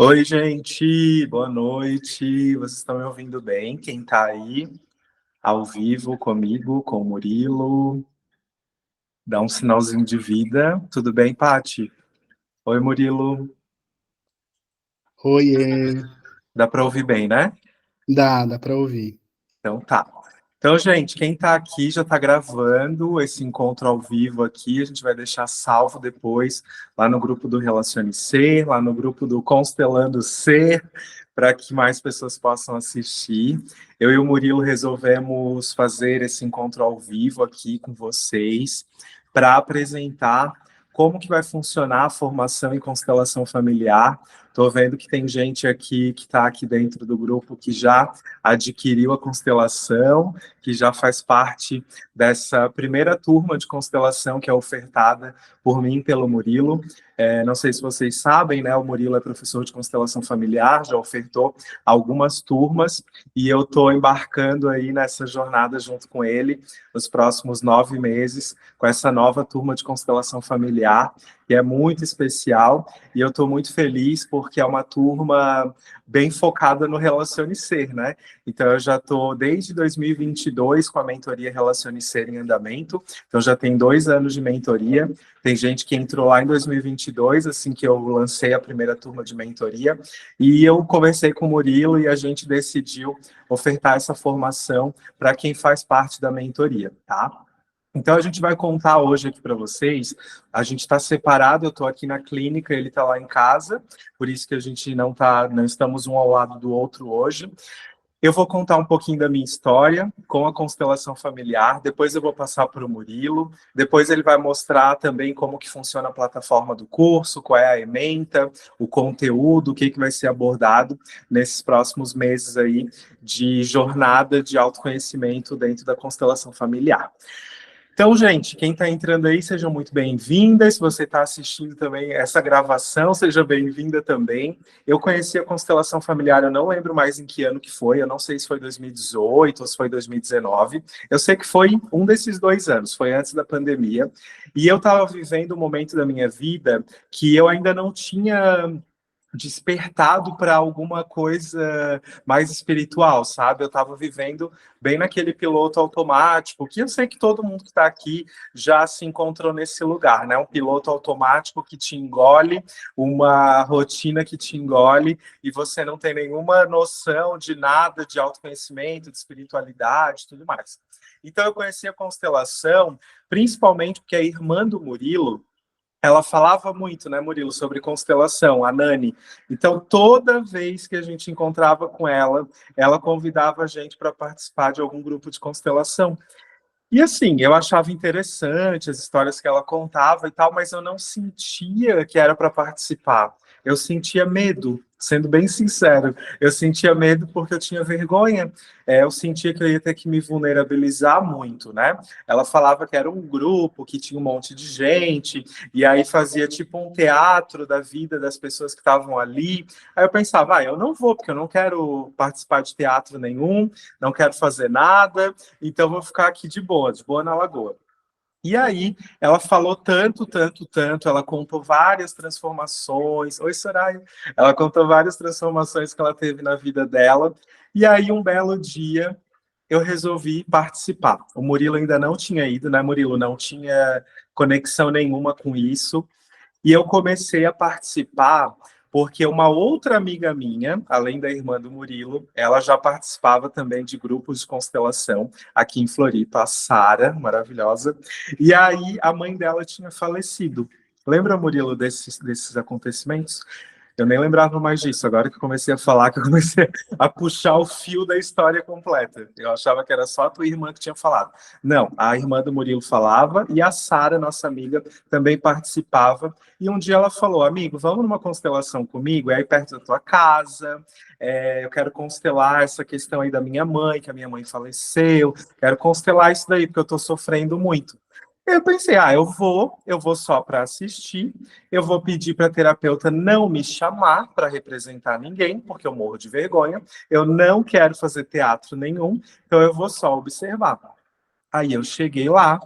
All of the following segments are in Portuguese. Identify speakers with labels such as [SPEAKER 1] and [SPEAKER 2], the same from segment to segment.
[SPEAKER 1] Oi, gente, boa noite. Vocês estão me ouvindo bem? Quem tá aí ao vivo comigo, com o Murilo? Dá um sinalzinho de vida. Tudo bem, Pati? Oi, Murilo.
[SPEAKER 2] Oiê,
[SPEAKER 1] Dá para ouvir bem, né?
[SPEAKER 2] dá pra ouvir.
[SPEAKER 1] Então tá. Então, gente, quem tá aqui já tá gravando esse encontro ao vivo aqui. A gente vai deixar salvo depois lá no grupo do Relacione Ser, lá no grupo do Constelando Ser, para que mais pessoas possam assistir. Eu e o Murilo resolvemos fazer esse encontro ao vivo aqui com vocês para apresentar como que vai funcionar a formação em constelação familiar. Estou vendo que tem gente aqui que está aqui dentro do grupo que já adquiriu a constelação, que já faz parte dessa primeira turma de constelação que é ofertada por mim, pelo Murilo. Não sei se vocês sabem, né? O Murilo é professor de constelação familiar, já ofertou algumas turmas e eu estou embarcando aí nessa jornada junto com ele nos próximos 9 meses com essa nova turma de constelação familiar, que é muito especial e eu estou muito feliz porque é uma turma bem focada no Relacione Ser, né? Então, eu já estou desde 2022 com a mentoria Relacione Ser em andamento. Então, já tem 2 anos de mentoria. Tem gente que entrou lá em 2022, assim que eu lancei a primeira turma de mentoria. E eu conversei com o Murilo e a gente decidiu ofertar essa formação para quem faz parte da mentoria, tá? Então, a gente vai contar hoje aqui para vocês. A gente está separado, eu estou aqui na clínica, ele está lá em casa, por isso que a gente não estamos um ao lado do outro hoje. Eu vou contar um pouquinho da minha história com a constelação familiar, depois eu vou passar para o Murilo, depois ele vai mostrar também como que funciona a plataforma do curso, qual é a ementa, o conteúdo, o que vai ser abordado nesses próximos meses aí de jornada de autoconhecimento dentro da constelação familiar. Então, gente, quem está entrando aí, sejam muito bem-vindas. Se você está assistindo também essa gravação, seja bem-vinda também. Eu conheci a constelação familiar, eu não lembro mais em que ano que foi, eu não sei se foi 2018 ou se foi 2019. Eu sei que foi um desses 2 anos, foi antes da pandemia. E eu estava vivendo um momento da minha vida que eu ainda não tinha despertado para alguma coisa mais espiritual, sabe? Eu estava vivendo bem naquele piloto automático, que eu sei que todo mundo que está aqui já se encontrou nesse lugar, né? Um piloto automático que te engole, uma rotina que te engole, e você não tem nenhuma noção de nada de autoconhecimento, de espiritualidade, tudo mais. Então eu conheci a constelação, principalmente porque a irmã do Murilo, ela falava muito, né, Murilo, sobre constelação, a Nani. Então, toda vez que a gente encontrava com ela convidava a gente para participar de algum grupo de constelação. E assim, eu achava interessante as histórias que ela contava e tal, mas eu não sentia que era para participar. Eu sentia medo, sendo bem sincero. Eu sentia medo porque eu tinha vergonha. Eu sentia que eu ia ter que me vulnerabilizar muito, né? Ela falava que era um grupo, que tinha um monte de gente, e aí fazia tipo um teatro da vida das pessoas que estavam ali. Aí eu pensava, eu não vou, porque eu não quero participar de teatro nenhum, não quero fazer nada, então vou ficar aqui de boa na lagoa. E aí, ela falou tanto, tanto, tanto, ela contou várias transformações. Oi, Soraya. Ela contou várias transformações que ela teve na vida dela. E aí, um belo dia, eu resolvi participar. O Murilo ainda não tinha ido, né, Murilo? Não tinha conexão nenhuma com isso. E eu comecei a participar porque uma outra amiga minha, além da irmã do Murilo, ela já participava também de grupos de constelação aqui em Floripa, a Sara, maravilhosa. E aí a mãe dela tinha falecido. Lembra, Murilo, desses acontecimentos? Eu nem lembrava mais disso, agora que eu comecei a falar, que eu comecei a puxar o fio da história completa. Eu achava que era só a tua irmã que tinha falado. Não, a irmã do Murilo falava e a Sara, nossa amiga, também participava. E um dia ela falou, amigo, vamos numa constelação comigo? É aí perto da tua casa, eu quero constelar essa questão aí da minha mãe, que a minha mãe faleceu, quero constelar isso daí, porque eu estou sofrendo muito. Eu pensei, eu vou só para assistir, eu vou pedir para a terapeuta não me chamar para representar ninguém, porque eu morro de vergonha, eu não quero fazer teatro nenhum, então eu vou só observar. Aí eu cheguei lá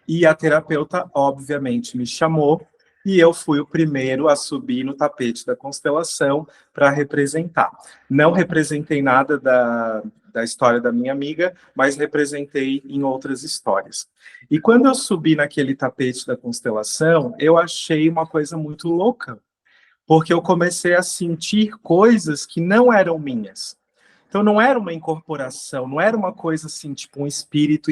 [SPEAKER 1] e a terapeuta, obviamente, me chamou, e eu fui o primeiro a subir no tapete da constelação para representar. Não representei nada da história da minha amiga, mas representei em outras histórias. E quando eu subi naquele tapete da constelação, eu achei uma coisa muito louca, porque eu comecei a sentir coisas que não eram minhas. Então não era uma incorporação, não era uma coisa assim, tipo um espírito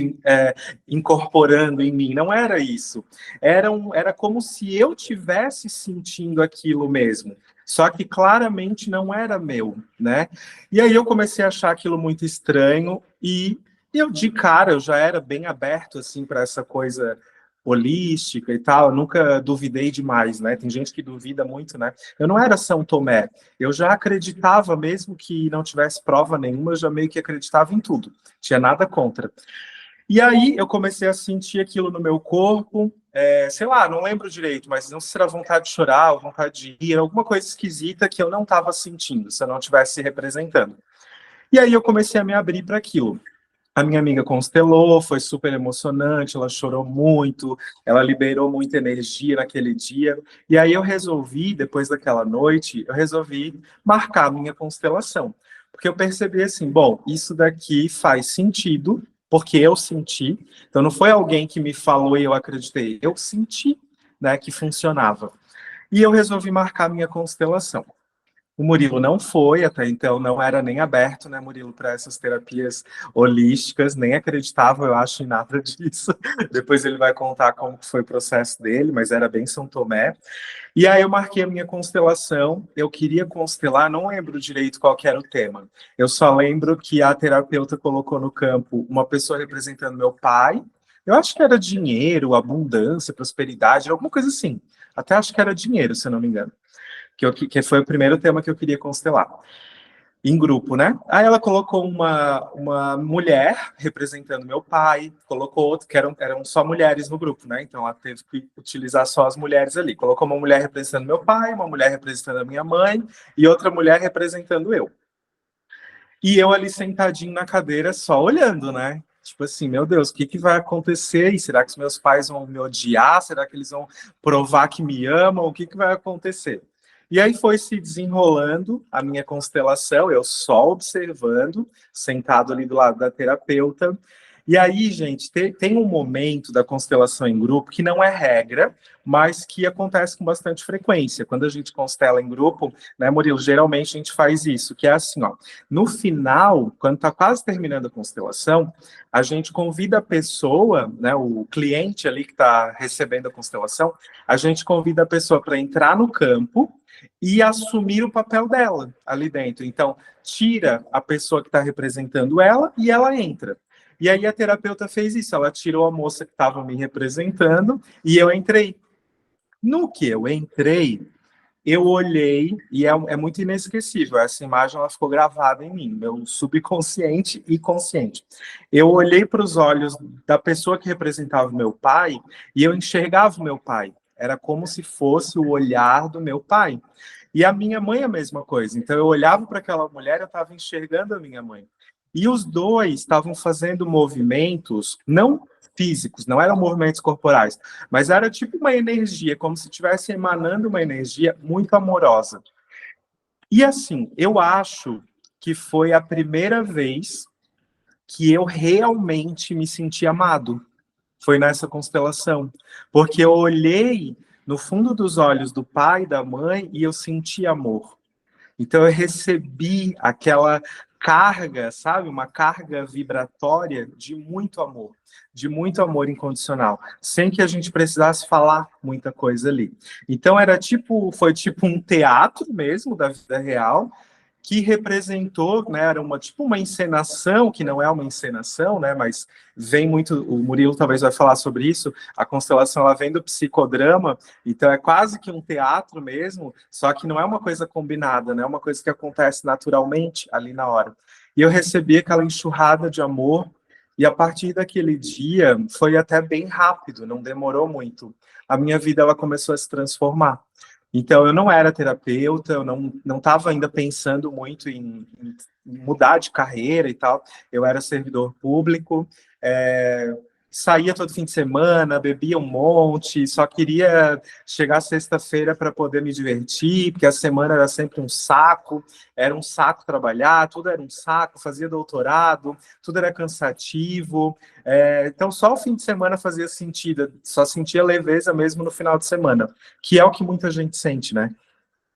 [SPEAKER 1] incorporando em mim, não era isso. Era como se eu tivesse sentindo aquilo mesmo, só que claramente não era meu, né? E aí eu comecei a achar aquilo muito estranho e eu de cara eu já era bem aberto assim para essa coisa holística e tal, eu nunca duvidei demais, né? Tem gente que duvida muito, né? Eu não era São Tomé, eu já acreditava, mesmo que não tivesse prova nenhuma, eu já meio que acreditava em tudo, tinha nada contra. E aí eu comecei a sentir aquilo no meu corpo, sei lá, não lembro direito, mas não sei se era vontade de chorar, ou vontade de rir, alguma coisa esquisita que eu não estava sentindo, se eu não estivesse se representando. E aí eu comecei a me abrir para aquilo. A minha amiga constelou, foi super emocionante, ela chorou muito, ela liberou muita energia naquele dia. E aí eu resolvi, depois daquela noite, eu resolvi marcar a minha constelação. Porque eu percebi assim, bom, isso daqui faz sentido, porque eu senti. Então não foi alguém que me falou e eu acreditei, eu senti, né, que funcionava. E eu resolvi marcar a minha constelação. O Murilo não foi, até então não era nem aberto, né, Murilo, para essas terapias holísticas, nem acreditava, eu acho, em nada disso. Depois ele vai contar como foi o processo dele, mas era bem São Tomé. E aí eu marquei a minha constelação, eu queria constelar, não lembro direito qual que era o tema. Eu só lembro que a terapeuta colocou no campo uma pessoa representando meu pai, eu acho que era dinheiro, abundância, prosperidade, alguma coisa assim. Até acho que era dinheiro, se eu não me engano que foi o primeiro tema que eu queria constelar, em grupo, né? Aí ela colocou uma mulher representando meu pai, colocou outro, que eram só mulheres no grupo, né? Então ela teve que utilizar só as mulheres ali. Colocou uma mulher representando meu pai, uma mulher representando a minha mãe e outra mulher representando eu. E eu ali sentadinho na cadeira, só olhando, né? Tipo assim, meu Deus, o que, que vai acontecer? E será que os meus pais vão me odiar? Será que eles vão provar que me amam? O que, que vai acontecer? E aí foi se desenrolando a minha constelação, eu só observando, sentado ali do lado da terapeuta. E aí, gente, tem um momento da constelação em grupo que não é regra, mas que acontece com bastante frequência. Quando a gente constela em grupo, né, Murilo, geralmente a gente faz isso, que é assim, ó, no final, quando está quase terminando a constelação, a gente convida a pessoa, né, o cliente ali que está recebendo a constelação, a gente convida a pessoa para entrar no campo e assumir o papel dela ali dentro. Então, tira a pessoa que está representando ela e ela entra. E aí a terapeuta fez isso, ela tirou a moça que estava me representando e eu entrei. No que eu entrei, eu olhei, e é muito inesquecível, essa imagem ela ficou gravada em mim, meu subconsciente e consciente. Eu olhei para os olhos da pessoa que representava o meu pai, e eu enxergava o meu pai. Era como se fosse o olhar do meu pai. E a minha mãe a mesma coisa. Então eu olhava para aquela mulher, eu estava enxergando a minha mãe. E os dois estavam fazendo movimentos, não físicos, não eram movimentos corporais, mas era tipo uma energia, como se estivesse emanando uma energia muito amorosa. E assim, eu acho que foi a primeira vez que eu realmente me senti amado. Foi nessa constelação. Porque eu olhei no fundo dos olhos do pai e da mãe e eu senti amor. Então eu recebi aquela carga, sabe? Uma carga vibratória de muito amor incondicional, sem que a gente precisasse falar muita coisa ali. Então foi tipo um teatro mesmo da vida real, que representou, né, era tipo uma encenação, que não é uma encenação, né, mas vem muito, o Murilo talvez vai falar sobre isso, a constelação ela vem do psicodrama, então é quase que um teatro mesmo, só que não é uma coisa combinada, né, é uma coisa que acontece naturalmente ali na hora. E eu recebi aquela enxurrada de amor, e a partir daquele dia foi até bem rápido, não demorou muito. A minha vida ela começou a se transformar. Então, eu não era terapeuta, eu não estava ainda pensando muito em mudar de carreira e tal. Eu era servidor público, saía todo fim de semana, bebia um monte, só queria chegar sexta-feira para poder me divertir, porque a semana era sempre um saco, era um saco trabalhar, tudo era um saco, fazia doutorado, tudo era cansativo, então só o fim de semana fazia sentido, só sentia leveza mesmo no final de semana, que é o que muita gente sente, né?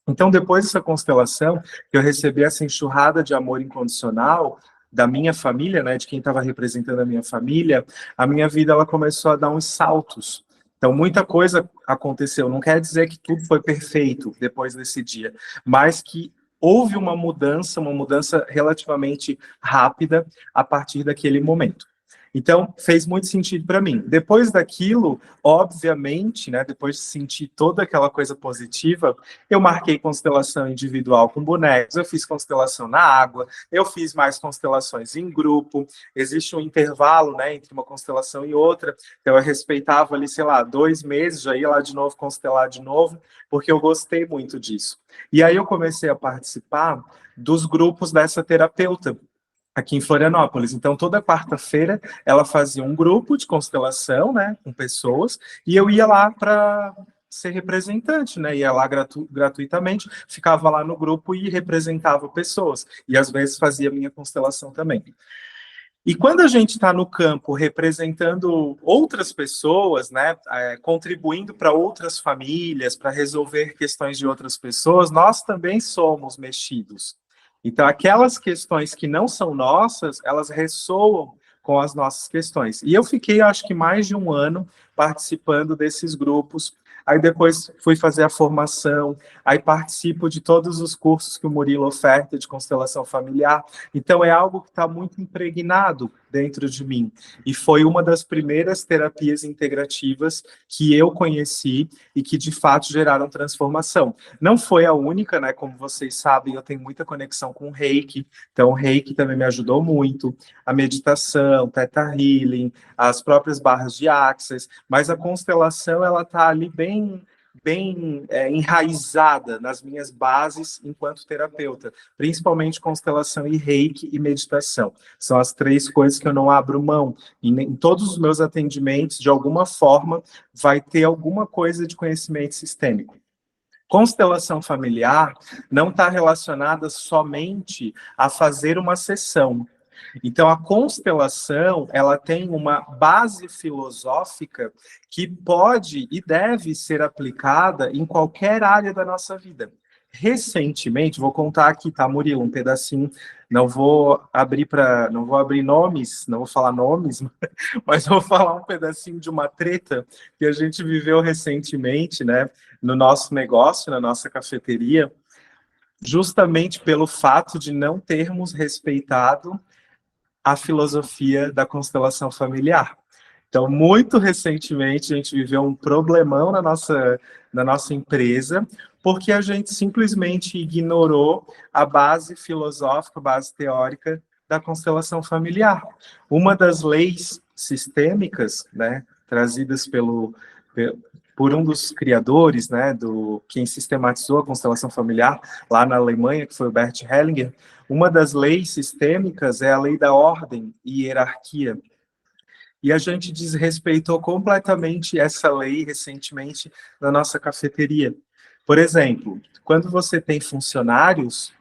[SPEAKER 1] Então, depois dessa constelação, que eu recebi essa enxurrada de amor incondicional da minha família, né, de quem estava representando a minha vida ela começou a dar uns saltos. Então, muita coisa aconteceu. Não quer dizer que tudo foi perfeito depois desse dia, mas que houve uma mudança relativamente rápida a partir daquele momento. Então, fez muito sentido para mim. Depois daquilo, obviamente, né, depois de sentir toda aquela coisa positiva, eu marquei constelação individual com bonecos, eu fiz constelação na água, eu fiz mais constelações em grupo, existe um intervalo, né, entre uma constelação e outra, então eu respeitava ali, sei lá, 2 meses, já ia lá de novo constelar de novo, porque eu gostei muito disso. E aí eu comecei a participar dos grupos dessa terapeuta, aqui em Florianópolis. Então, toda quarta-feira, ela fazia um grupo de constelação, né, com pessoas, e eu ia lá para ser representante, né, ia lá gratuitamente, ficava lá no grupo e representava pessoas, e às vezes fazia minha constelação também. E quando a gente está no campo representando outras pessoas, né, contribuindo para outras famílias, para resolver questões de outras pessoas, nós também somos mexidos. Então, aquelas questões que não são nossas, elas ressoam com as nossas questões. E eu fiquei, acho que mais de um ano participando desses grupos. Aí depois fui fazer a formação, aí participo de todos os cursos que o Murilo oferta de constelação familiar. Então é algo que está muito impregnado dentro de mim. E foi uma das primeiras terapias integrativas que eu conheci e que de fato geraram transformação. Não foi a única, né? Como vocês sabem, eu tenho muita conexão com o Reiki, então o Reiki também me ajudou muito, a meditação, Theta Healing, as próprias barras de Access, mas a constelação ela está ali bem enraizada nas minhas bases enquanto terapeuta, principalmente constelação e Reiki e meditação. São as 3 coisas que eu não abro mão. Em todos os meus atendimentos, de alguma forma, vai ter alguma coisa de conhecimento sistêmico. Constelação familiar não está relacionada somente a fazer uma sessão. Então, a constelação, ela tem uma base filosófica que pode e deve ser aplicada em qualquer área da nossa vida. Recentemente, vou contar aqui, tá, Murilo, um pedacinho, não vou abrir nomes, não vou falar nomes, mas vou falar um pedacinho de uma treta que a gente viveu recentemente, né, no nosso negócio, na nossa cafeteria, justamente pelo fato de não termos respeitado a filosofia da constelação familiar. Então, muito recentemente, a gente viveu um problemão na nossa empresa, porque a gente simplesmente ignorou a base filosófica, a base teórica da constelação familiar. Uma das leis sistêmicas, né, trazidas por um dos criadores, né, quem sistematizou a constelação familiar lá na Alemanha, que foi o Bert Hellinger, uma das leis sistêmicas é a lei da ordem e hierarquia. E a gente desrespeitou completamente essa lei recentemente na nossa cafeteria. Por exemplo, quando você tem funcionários,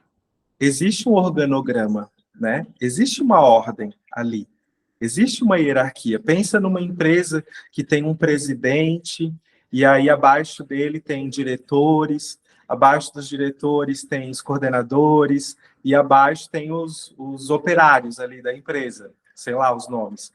[SPEAKER 1] existe um organograma, né? Existe uma ordem ali. Existe uma hierarquia. Pensa numa empresa que tem um presidente, e aí abaixo dele tem diretores, abaixo dos diretores tem os coordenadores, e abaixo tem os operários ali da empresa, sei lá os nomes.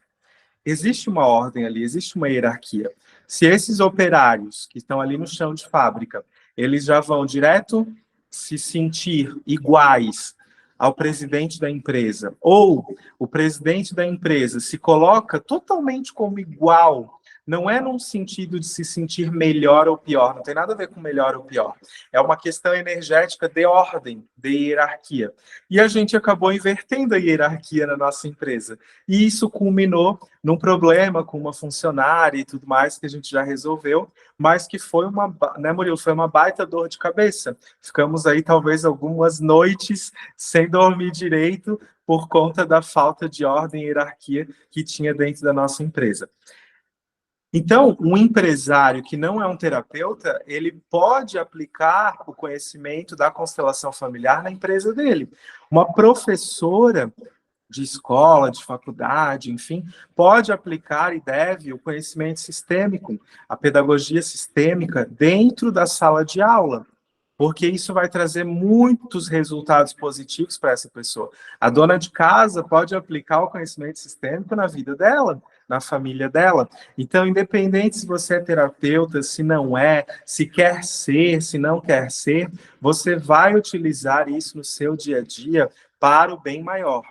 [SPEAKER 1] Existe uma ordem ali, existe uma hierarquia. Se esses operários que estão ali no chão de fábrica, eles já vão direto se sentir iguais ao presidente da empresa, ou o presidente da empresa se coloca totalmente como igual não é num sentido de se sentir melhor ou pior, não tem nada a ver com melhor ou pior. É uma questão energética de ordem, de hierarquia. E a gente acabou invertendo a hierarquia na nossa empresa. E isso culminou num problema com uma funcionária e tudo mais que a gente já resolveu, mas que foi uma, né, Murilo, foi uma baita dor de cabeça. Ficamos aí talvez algumas noites sem dormir direito por conta da falta de ordem e hierarquia que tinha dentro da nossa empresa. Então, um empresário que não é um terapeuta, ele pode aplicar o conhecimento da constelação familiar na empresa dele. Uma professora de escola, de faculdade, enfim, pode aplicar e deve o conhecimento sistêmico, a pedagogia sistêmica dentro da sala de aula, porque isso vai trazer muitos resultados positivos para essa pessoa. A dona de casa pode aplicar o conhecimento sistêmico na vida dela, na família dela. Então, independente se você é terapeuta, se não é, se quer ser, se não quer ser, você vai utilizar isso no seu dia a dia para o bem maior,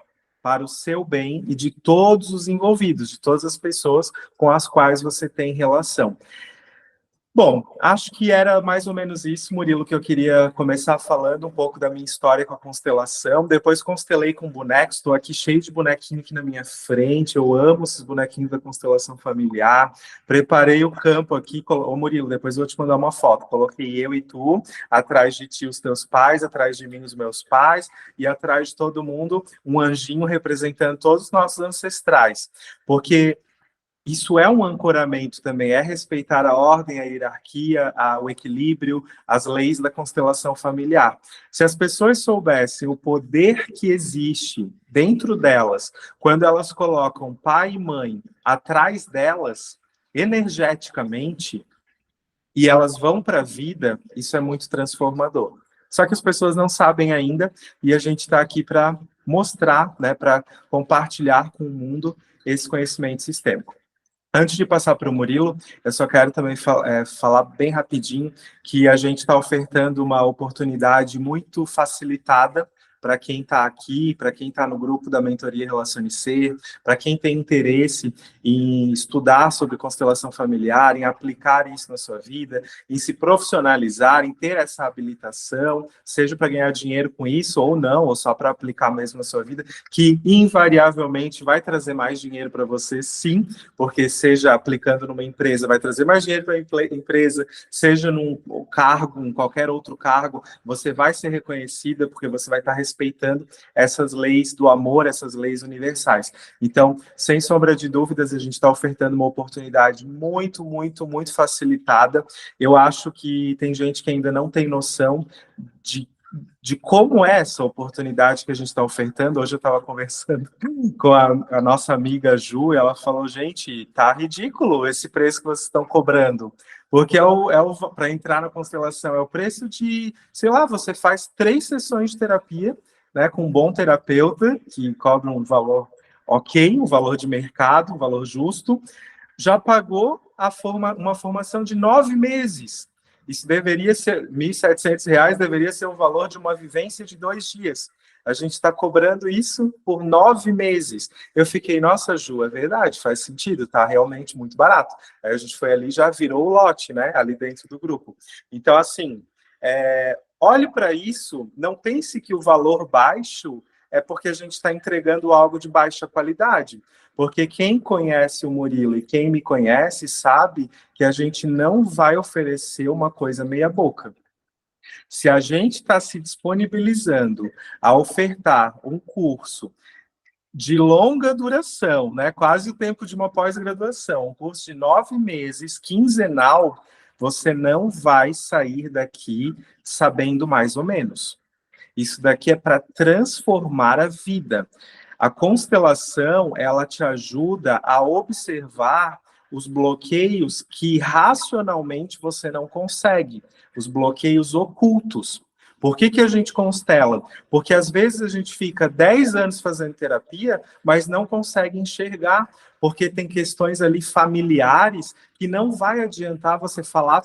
[SPEAKER 1] para o seu bem e de todos os envolvidos, de todas as pessoas com as quais você tem relação. Bom, acho que era mais ou menos isso, Murilo, que eu queria começar falando um pouco da minha história com a constelação. Depois constelei com bonecos, estou aqui cheio de bonequinho aqui na minha frente, eu amo esses bonequinhos da constelação familiar. Preparei o campo aqui, ô Murilo, depois eu vou te mandar uma foto. Coloquei eu e tu, atrás de ti os teus pais, atrás de mim os meus pais, e atrás de todo mundo um anjinho representando todos os nossos ancestrais. Porque isso é um ancoramento também, é respeitar a ordem, a hierarquia, o equilíbrio, as leis da constelação familiar. Se as pessoas soubessem o poder que existe dentro delas, quando elas colocam pai e mãe atrás delas, energeticamente, e elas vão para a vida, isso é muito transformador. Só que as pessoas não sabem ainda, e a gente está aqui para mostrar, né, para compartilhar com o mundo esse conhecimento sistêmico. Antes de passar para o Murilo, eu só quero também falar bem rapidinho que a gente está ofertando uma oportunidade muito facilitada para quem está aqui, para quem está no grupo da Mentoria Relacione Ser, para quem tem interesse em estudar sobre constelação familiar, em aplicar isso na sua vida, em se profissionalizar, em ter essa habilitação, seja para ganhar dinheiro com isso ou não, ou só para aplicar mesmo na sua vida, que invariavelmente vai trazer mais dinheiro para você, sim, porque seja aplicando numa empresa, vai trazer mais dinheiro para a empresa, seja num cargo, em qualquer outro cargo, você vai ser reconhecida porque você vai estar respeitando essas leis do amor, essas leis universais. Então, sem sombra de dúvidas, a gente está ofertando uma oportunidade muito, muito, muito facilitada. Eu acho que tem gente que ainda não tem noção de como é essa oportunidade que a gente está ofertando. Hoje eu estava conversando com a nossa amiga Ju, e ela falou, gente, tá ridículo esse preço que vocês estão cobrando, porque para entrar na constelação, é o preço de, sei lá, você faz 3 sessões de terapia, né, com um bom terapeuta, que cobra um valor ok, um valor de mercado, um valor justo, já pagou uma formação de 9 meses. Isso deveria ser, R$ 1.700 deveria ser o valor de uma vivência de 2 dias. A gente está cobrando isso por 9 meses. Eu fiquei, nossa, Ju, é verdade, faz sentido, tá realmente muito barato. Aí a gente foi ali, já virou o lote, né, ali dentro do grupo. Então, assim, olhe para isso, não pense que o valor baixo é porque a gente está entregando algo de baixa qualidade. Porque quem conhece o Murilo e quem me conhece sabe que a gente não vai oferecer uma coisa meia boca. Se a gente está se disponibilizando a ofertar um curso de longa duração, né, quase o tempo de uma pós-graduação, um curso de 9 meses, quinzenal, você não vai sair daqui sabendo mais ou menos. Isso daqui é para transformar a vida. A constelação, ela te ajuda a observar os bloqueios que racionalmente você não consegue, os bloqueios ocultos. Por que a gente constela? Porque às vezes a gente fica 10 anos fazendo terapia, mas não consegue enxergar, porque tem questões ali familiares que não vai adiantar você falar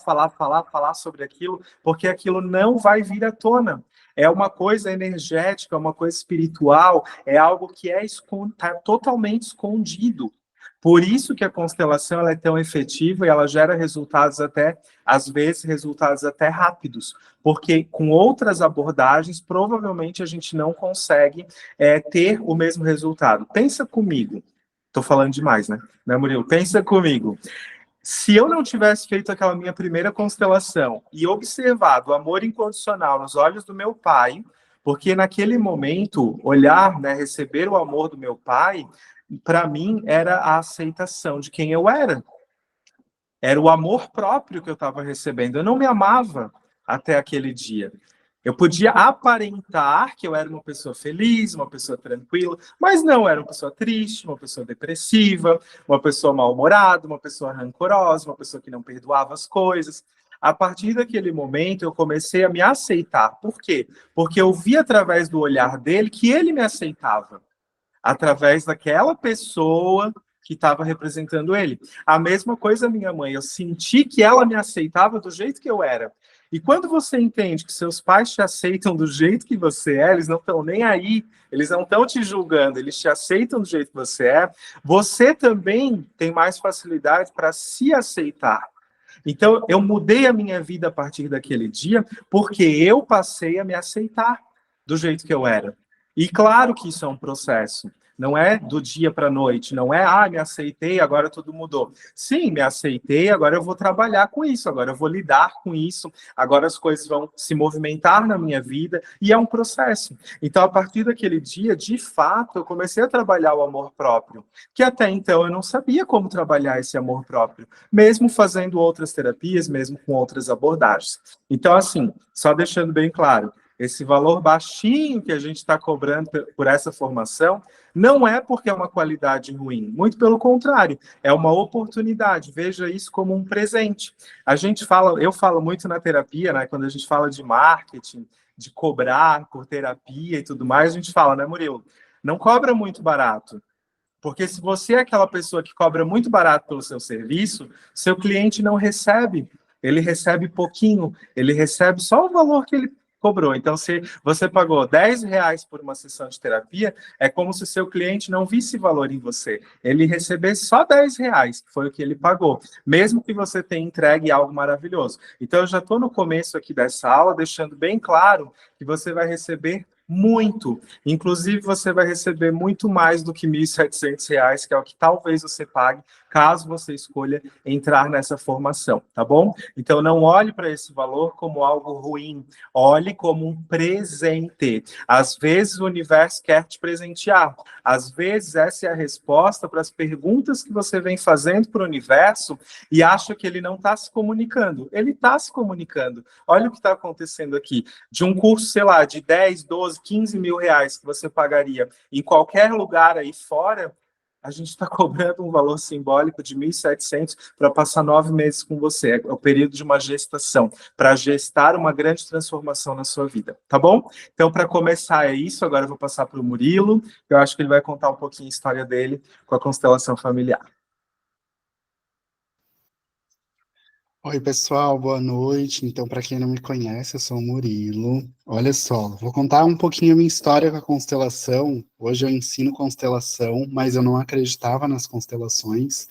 [SPEAKER 1] sobre aquilo, porque aquilo não vai vir à tona. É uma coisa energética, é uma coisa espiritual, é algo que tá totalmente escondido. Por isso que a constelação ela é tão efetiva e ela gera resultados até, às vezes, resultados até rápidos, porque com outras abordagens, provavelmente a gente não consegue ter o mesmo resultado. Pensa comigo. Estou falando demais, né, Murilo? Pensa comigo. Se eu não tivesse feito aquela minha primeira constelação e observado o amor incondicional nos olhos do meu pai, porque naquele momento, olhar, né, receber o amor do meu pai, para mim era a aceitação de quem eu era. Era o amor próprio que eu estava recebendo. Eu não me amava até aquele dia. Eu podia aparentar que eu era uma pessoa feliz, uma pessoa tranquila, mas não, eu era uma pessoa triste, uma pessoa depressiva, uma pessoa mal-humorada, uma pessoa rancorosa, uma pessoa que não perdoava as coisas. A partir daquele momento, eu comecei a me aceitar. Por quê? Porque eu vi através do olhar dele que ele me aceitava, através daquela pessoa que estava representando ele. A mesma coisa minha mãe, eu senti que ela me aceitava do jeito que eu era. E quando você entende que seus pais te aceitam do jeito que você é, eles não estão nem aí, eles não estão te julgando, eles te aceitam do jeito que você também tem mais facilidade para se aceitar. Então, eu mudei a minha vida a partir daquele dia, porque eu passei a me aceitar do jeito que eu era. E claro que isso é um processo. Não é do dia para a noite, não é, me aceitei, agora tudo mudou. Sim, me aceitei, agora eu vou trabalhar com isso, agora eu vou lidar com isso, agora as coisas vão se movimentar na minha vida, e é um processo. Então, a partir daquele dia, de fato, eu comecei a trabalhar o amor próprio, que até então eu não sabia como trabalhar esse amor próprio, mesmo fazendo outras terapias, mesmo com outras abordagens. Então, assim, só deixando bem claro, esse valor baixinho que a gente está cobrando por essa formação não é porque é uma qualidade ruim, muito pelo contrário, é uma oportunidade, veja isso como um presente. A gente fala, eu falo muito na terapia, né, quando a gente fala de marketing, de cobrar por terapia e tudo mais, a gente fala, né, Murilo? Não cobra muito barato, porque se você é aquela pessoa que cobra muito barato pelo seu serviço, seu cliente não recebe, ele recebe pouquinho, ele recebe só o valor que ele cobrou. Então, se você pagou R$ 10 por uma sessão de terapia, é como se o seu cliente não visse valor em você. Ele recebesse só R$ 10, que foi o que ele pagou, mesmo que você tenha entregue algo maravilhoso. Então, eu já estou no começo aqui dessa aula, deixando bem claro que você vai receber muito. Inclusive, você vai receber muito mais do que R$ 1.700, que é o que talvez você pague, caso você escolha entrar nessa formação, tá bom? Então, não olhe para esse valor como algo ruim, olhe como um presente. Às vezes, o universo quer te presentear. Às vezes, essa é a resposta para as perguntas que você vem fazendo para o universo e acha que ele não está se comunicando. Ele está se comunicando. Olha o que está acontecendo aqui. De um curso, sei lá, de 10, 12, 15 mil reais que você pagaria em qualquer lugar aí fora, a gente está cobrando um valor simbólico de 1.700 para passar 9 meses com você. É o período de uma gestação, para gestar uma grande transformação na sua vida, tá bom? Então, para começar é isso. Agora eu vou passar para o Murilo, eu acho que ele vai contar um pouquinho a história dele com a constelação familiar.
[SPEAKER 2] Oi, pessoal, boa noite. Então, para quem não me conhece, eu sou o Murilo. Olha só, vou contar um pouquinho a minha história com a constelação. Hoje eu ensino constelação, mas eu não acreditava nas constelações.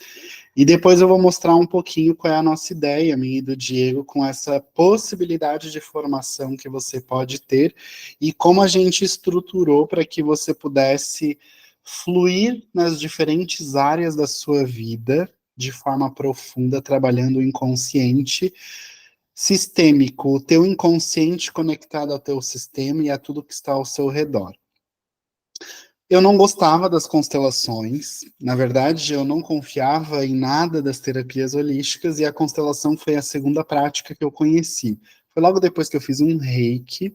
[SPEAKER 2] E depois eu vou mostrar um pouquinho qual é a nossa ideia, minha e do Diego, com essa possibilidade de formação que você pode ter e como a gente estruturou para que você pudesse fluir nas diferentes áreas da sua vida de forma profunda, trabalhando o inconsciente sistêmico, o teu inconsciente conectado ao teu sistema e a tudo que está ao seu redor. Eu não gostava das constelações, na verdade, eu não confiava em nada das terapias holísticas e a constelação foi a segunda prática que eu conheci. Foi logo depois que eu fiz um reiki.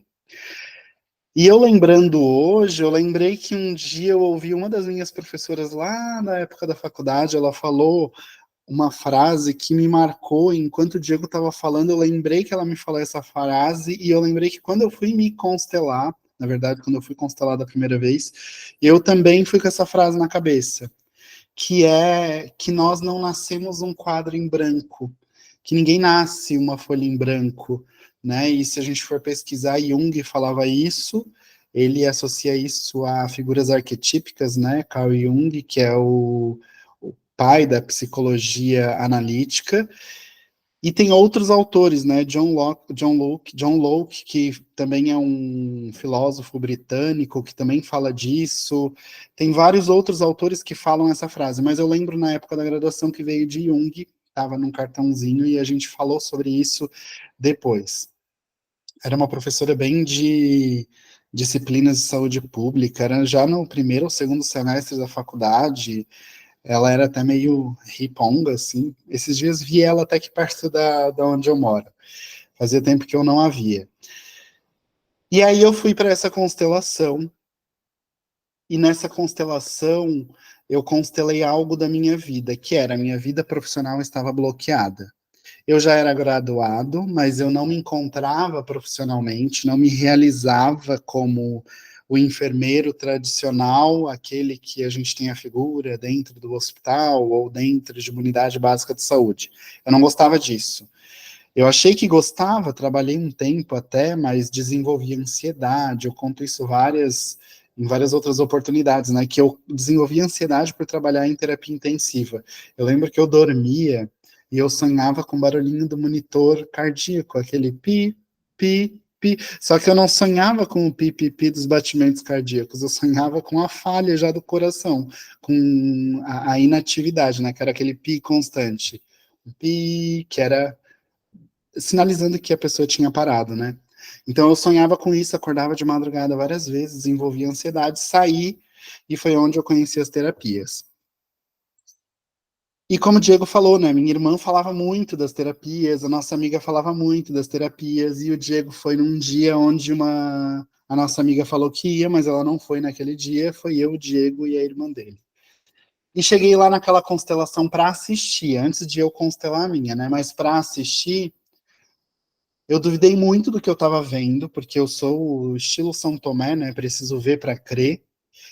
[SPEAKER 2] E eu lembrando hoje, eu lembrei que um dia eu ouvi uma das minhas professoras lá na época da faculdade, ela falou uma frase que me marcou, enquanto o Diego estava falando, eu lembrei que ela me falou essa frase, e eu lembrei que quando eu fui me constelar, na verdade, quando eu fui constelar da primeira vez, eu também fui com essa frase na cabeça, que é que nós não nascemos um quadro em branco, que ninguém nasce uma folha em branco, né? E se a gente for pesquisar, Jung falava isso, ele associa isso a figuras arquetípicas, né? Carl Jung, que é o pai da psicologia analítica. E tem outros autores, né? John Locke, que também é um filósofo britânico, que também fala disso. Tem vários outros autores que falam essa frase, mas eu lembro na época da graduação que veio de Jung, estava num cartãozinho e a gente falou sobre isso depois. Era uma professora bem de disciplinas de saúde pública, era já no primeiro ou segundo semestre da faculdade. Ela era até meio riponga, assim. Esses dias vi ela até que perto da onde eu moro. Fazia tempo que eu não a via. E aí eu fui para essa constelação, e nessa constelação eu constelei algo da minha vida, que era a minha vida profissional estava bloqueada. Eu já era graduado, mas eu não me encontrava profissionalmente, não me realizava como o enfermeiro tradicional, aquele que a gente tem a figura dentro do hospital ou dentro de uma unidade básica de saúde. Eu não gostava disso. Eu achei que gostava, trabalhei um tempo até, mas desenvolvi ansiedade. Eu conto isso em várias outras oportunidades, né? Que eu desenvolvi ansiedade por trabalhar em terapia intensiva. Eu lembro que eu dormia e eu sonhava com o barulhinho do monitor cardíaco, aquele pi, pi, pi. Só que eu não sonhava com o pi, pi, pi dos batimentos cardíacos, eu sonhava com a falha já do coração, com a inatividade, né? Que era aquele pi constante. Pi, que era sinalizando que a pessoa tinha parado, né? Então eu sonhava com isso, acordava de madrugada várias vezes, desenvolvia ansiedade, saí e foi onde eu conheci as terapias. E como o Diego falou, né, minha irmã falava muito das terapias, a nossa amiga falava muito das terapias, e o Diego foi num dia onde a nossa amiga falou que ia, mas ela não foi naquele dia, foi eu, o Diego e a irmã dele. E cheguei lá naquela constelação para assistir, antes de eu constelar a minha, né, mas para assistir, eu duvidei muito do que eu estava vendo, porque eu sou o estilo São Tomé, né? Preciso ver para crer.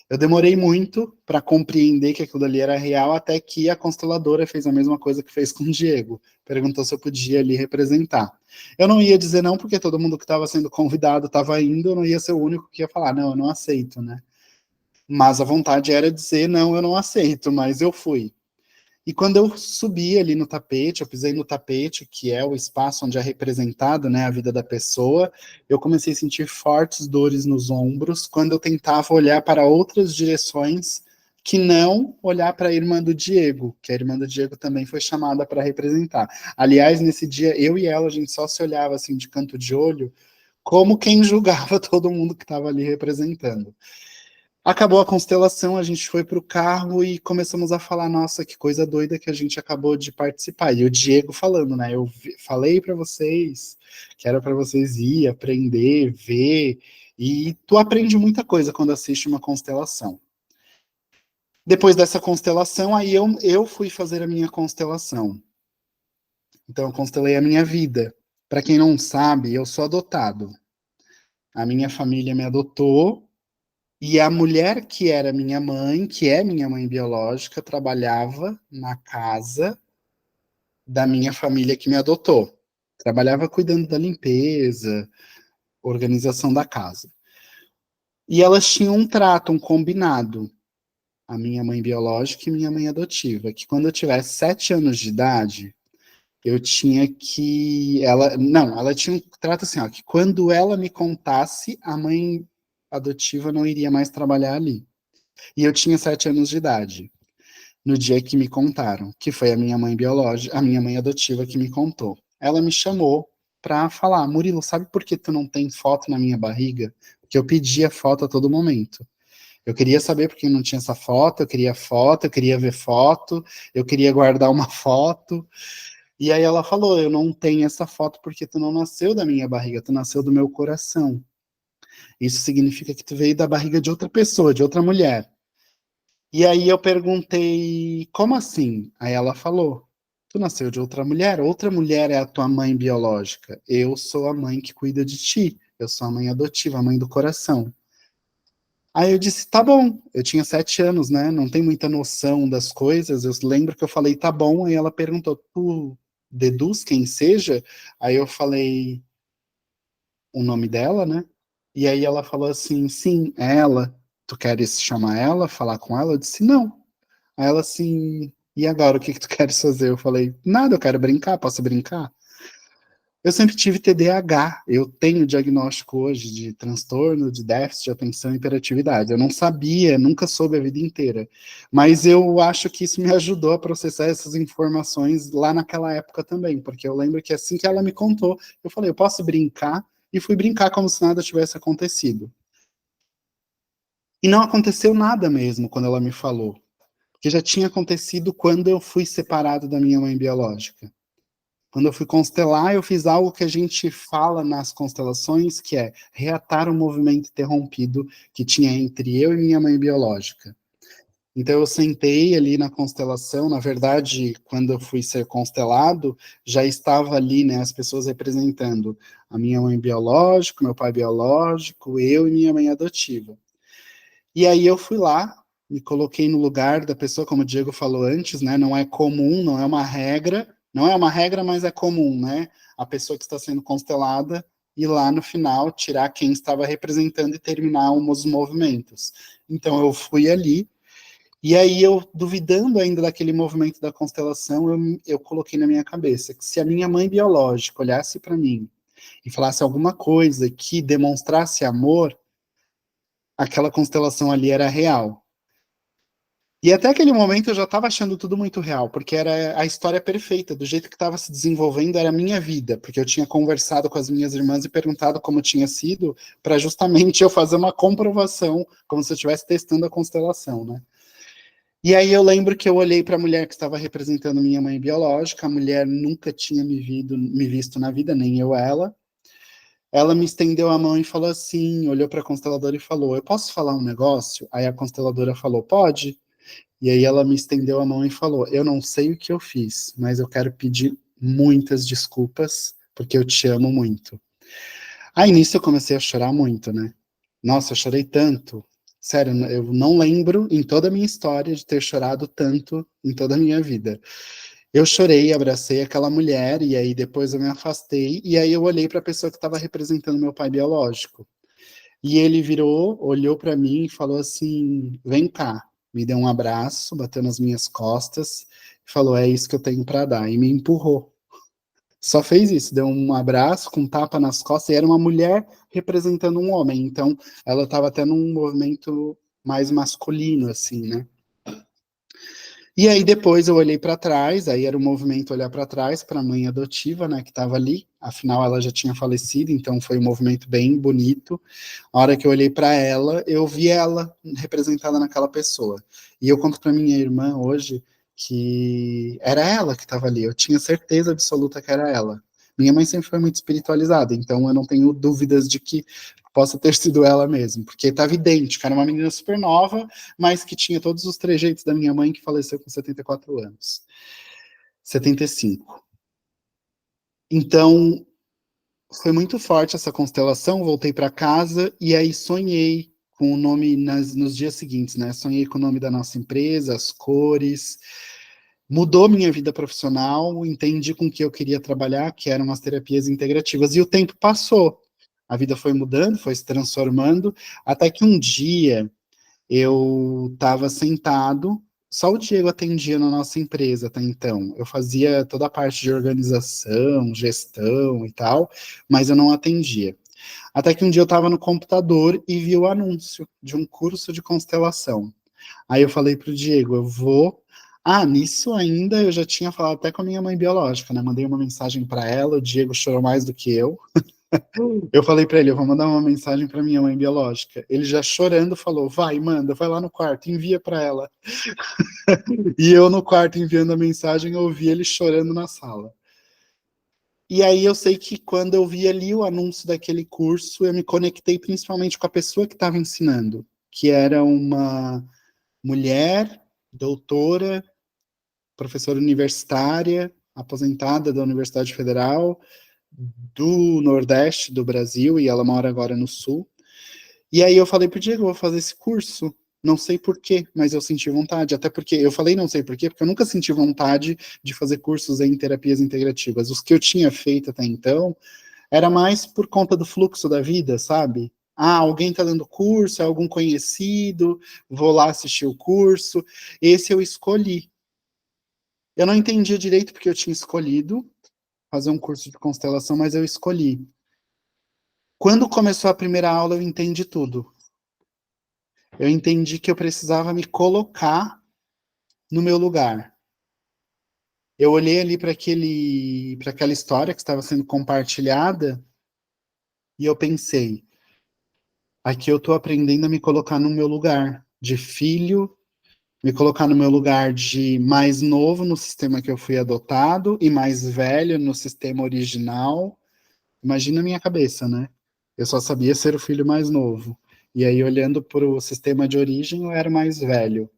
[SPEAKER 2] Eu demorei muito para compreender que aquilo ali era real, até que a consteladora fez a mesma coisa que fez com o Diego. Perguntou se eu podia ali representar. Eu não ia dizer não, porque todo mundo que estava sendo convidado estava indo, eu não ia ser o único que ia falar, não, eu não aceito, né? Mas a vontade era dizer, não, eu não aceito, mas eu fui. E quando eu subi ali no tapete, eu pisei no tapete, que é o espaço onde é representado, né, a vida da pessoa, eu comecei a sentir fortes dores nos ombros quando eu tentava olhar para outras direções que não olhar para a irmã do Diego, que a irmã do Diego também foi chamada para representar. Aliás, nesse dia, eu e ela, a gente só se olhava assim de canto de olho, como quem julgava todo mundo que estava ali representando. Acabou a constelação, a gente foi para o carro e começamos a falar, nossa, que coisa doida que a gente acabou de participar. E o Diego falando, né? Falei para vocês que era para vocês ir, aprender, ver, e tu aprende muita coisa quando assiste uma constelação. Depois dessa constelação, aí eu fui fazer a minha constelação. Então, eu constelei a minha vida. Para quem não sabe, eu sou adotado. A minha família me adotou. E a mulher que era minha mãe, que é minha mãe biológica, trabalhava na casa da minha família que me adotou. Trabalhava cuidando da limpeza, organização da casa. E elas tinham um trato, um combinado, a minha mãe biológica e minha mãe adotiva, que quando eu tivesse 7 anos de idade, eu tinha que. Ela tinha um trato assim, ó, que quando ela me contasse, a mãe adotiva não iria mais trabalhar ali. E eu tinha 7 anos de idade, no dia que me contaram, que foi a minha mãe biológica, a minha mãe adotiva que me contou. Ela me chamou para falar, Murilo, sabe por que tu não tem foto na minha barriga? Porque eu pedia foto a todo momento. Eu queria saber por que não tinha essa foto, eu queria ver foto, eu queria guardar uma foto. E aí ela falou, eu não tenho essa foto porque tu não nasceu da minha barriga, tu nasceu do meu coração. Isso significa que tu veio da barriga de outra pessoa, de outra mulher. E aí eu perguntei, como assim? Aí ela falou, tu nasceu de outra mulher é a tua mãe biológica. Eu sou a mãe que cuida de ti. Eu sou a mãe adotiva, a mãe do coração. Aí eu disse, tá bom. Eu tinha 7 anos, né? Não tem muita noção das coisas. Eu lembro que eu falei, tá bom. Aí ela perguntou, tu deduz quem seja? Aí eu falei o nome dela, né? E aí ela falou assim, sim, é ela. Tu queres chamar ela, falar com ela? Eu disse, não. Aí ela assim. E agora, o que tu queres fazer? Eu falei, nada, eu quero brincar, posso brincar? Eu sempre tive TDAH, eu tenho diagnóstico hoje de transtorno de déficit de atenção e hiperatividade. Eu não sabia, nunca soube a vida inteira, mas eu acho que isso me ajudou a processar essas informações lá naquela época também, porque eu lembro que assim que ela me contou, eu falei, eu posso brincar? E fui brincar como se nada tivesse acontecido. E não aconteceu nada mesmo quando ela me falou, porque já tinha acontecido quando eu fui separado da minha mãe biológica. Quando eu fui constelar, eu fiz algo que a gente fala nas constelações, que é reatar o movimento interrompido que tinha entre eu e minha mãe biológica. Então eu sentei ali na constelação, na verdade, quando eu fui ser constelado, já estava ali, né, as pessoas representando a minha mãe biológica, meu pai biológico, eu e minha mãe adotiva. E aí eu fui lá, me coloquei no lugar da pessoa, como o Diego falou antes, né? Não é comum, não é uma regra, não é uma regra, mas é comum, né? A pessoa que está sendo constelada ir lá no final, tirar quem estava representando e terminar os movimentos. Então eu fui ali, e aí eu, duvidando ainda daquele movimento da constelação, eu coloquei na minha cabeça que se a minha mãe biológica olhasse para mim e falasse alguma coisa que demonstrasse amor, aquela constelação ali era real. E até aquele momento eu já estava achando tudo muito real, porque era a história perfeita, do jeito que estava se desenvolvendo era a minha vida, porque eu tinha conversado com as minhas irmãs e perguntado como tinha sido, para justamente eu fazer uma comprovação, como se eu estivesse testando a constelação, né? E aí eu lembro que eu olhei para a mulher que estava representando minha mãe biológica, a mulher nunca tinha me visto na vida, nem eu ela. Ela me estendeu a mão e falou assim, olhou para a consteladora e falou: "Eu posso falar um negócio?" Aí a consteladora falou: "Pode." E aí ela me estendeu a mão e falou: "Eu não sei o que eu fiz, mas eu quero pedir muitas desculpas, porque eu te amo muito." Aí nisso eu comecei a chorar muito, né? Nossa, eu chorei tanto. Sério, eu não lembro em toda a minha história de ter chorado tanto em toda a minha vida. Eu chorei, abracei aquela mulher, e aí depois eu me afastei, e aí eu olhei para a pessoa que estava representando meu pai biológico. E ele virou, olhou para mim e falou assim: "Vem cá." Me deu um abraço, bateu nas minhas costas, e falou: "É isso que eu tenho para dar." E me empurrou. Só fez isso, deu um abraço com um tapa nas costas, e era uma mulher representando um homem, então ela estava tendo um movimento mais masculino, assim, né? E aí depois eu olhei para trás, aí era o movimento olhar para trás para a mãe adotiva, né, que estava ali. Afinal ela já tinha falecido, então foi um movimento bem bonito. A hora que eu olhei para ela, eu vi ela representada naquela pessoa. E eu conto para minha irmã hoje que era ela que estava ali. Eu tinha certeza absoluta que era ela. Minha mãe sempre foi muito espiritualizada, então eu não tenho dúvidas de que possa ter sido ela mesmo, porque estava idêntica, era uma menina super nova, mas que tinha todos os trejeitos da minha mãe, que faleceu com 74 anos. 75. Então, foi muito forte essa constelação, voltei para casa e aí sonhei com o nome nos dias seguintes, né? Sonhei com o nome da nossa empresa, as cores, mudou minha vida profissional, entendi com o que eu queria trabalhar, que eram as terapias integrativas, e o tempo passou. A vida foi mudando, foi se transformando, até que um dia eu estava sentado, só o Diego atendia na nossa empresa até então. Eu fazia toda a parte de organização, gestão e tal, mas eu não atendia. Até que um dia eu estava no computador e vi o anúncio de um curso de constelação. Aí eu falei pro Diego, eu vou. Ah, nisso ainda eu já tinha falado até com a minha mãe biológica, né? Mandei uma mensagem para ela, o Diego chorou mais do que eu. Eu falei para ele, eu vou mandar uma mensagem para minha mãe biológica. Ele já chorando falou, vai, manda, vai lá no quarto, envia para ela. E eu no quarto enviando a mensagem, eu ouvi ele chorando na sala. E aí eu sei que quando eu vi ali o anúncio daquele curso, eu me conectei principalmente com a pessoa que estava ensinando, que era uma mulher, doutora, professora universitária, aposentada da Universidade Federal do Nordeste do Brasil, e ela mora agora no Sul. E aí eu falei pro Diego, eu vou fazer esse curso, não sei por quê, mas eu senti vontade, até porque, eu falei não sei por quê, porque eu nunca senti vontade de fazer cursos em terapias integrativas. Os que eu tinha feito até então, era mais por conta do fluxo da vida, sabe? Ah, alguém tá dando curso, é algum conhecido, vou lá assistir o curso. Esse eu escolhi. Eu não entendia direito porque eu tinha escolhido fazer um curso de constelação, mas eu escolhi. Quando começou a primeira aula, eu entendi tudo. Eu entendi que eu precisava me colocar no meu lugar. Eu olhei ali para aquela história que estava sendo compartilhada e eu pensei, aqui eu estou aprendendo a me colocar no meu lugar de filho, me colocar no meu lugar de mais novo no sistema que eu fui adotado e mais velho no sistema original. Imagina a minha cabeça, né? Eu só sabia ser o filho mais novo. E aí, olhando para o sistema de origem, eu era mais velho.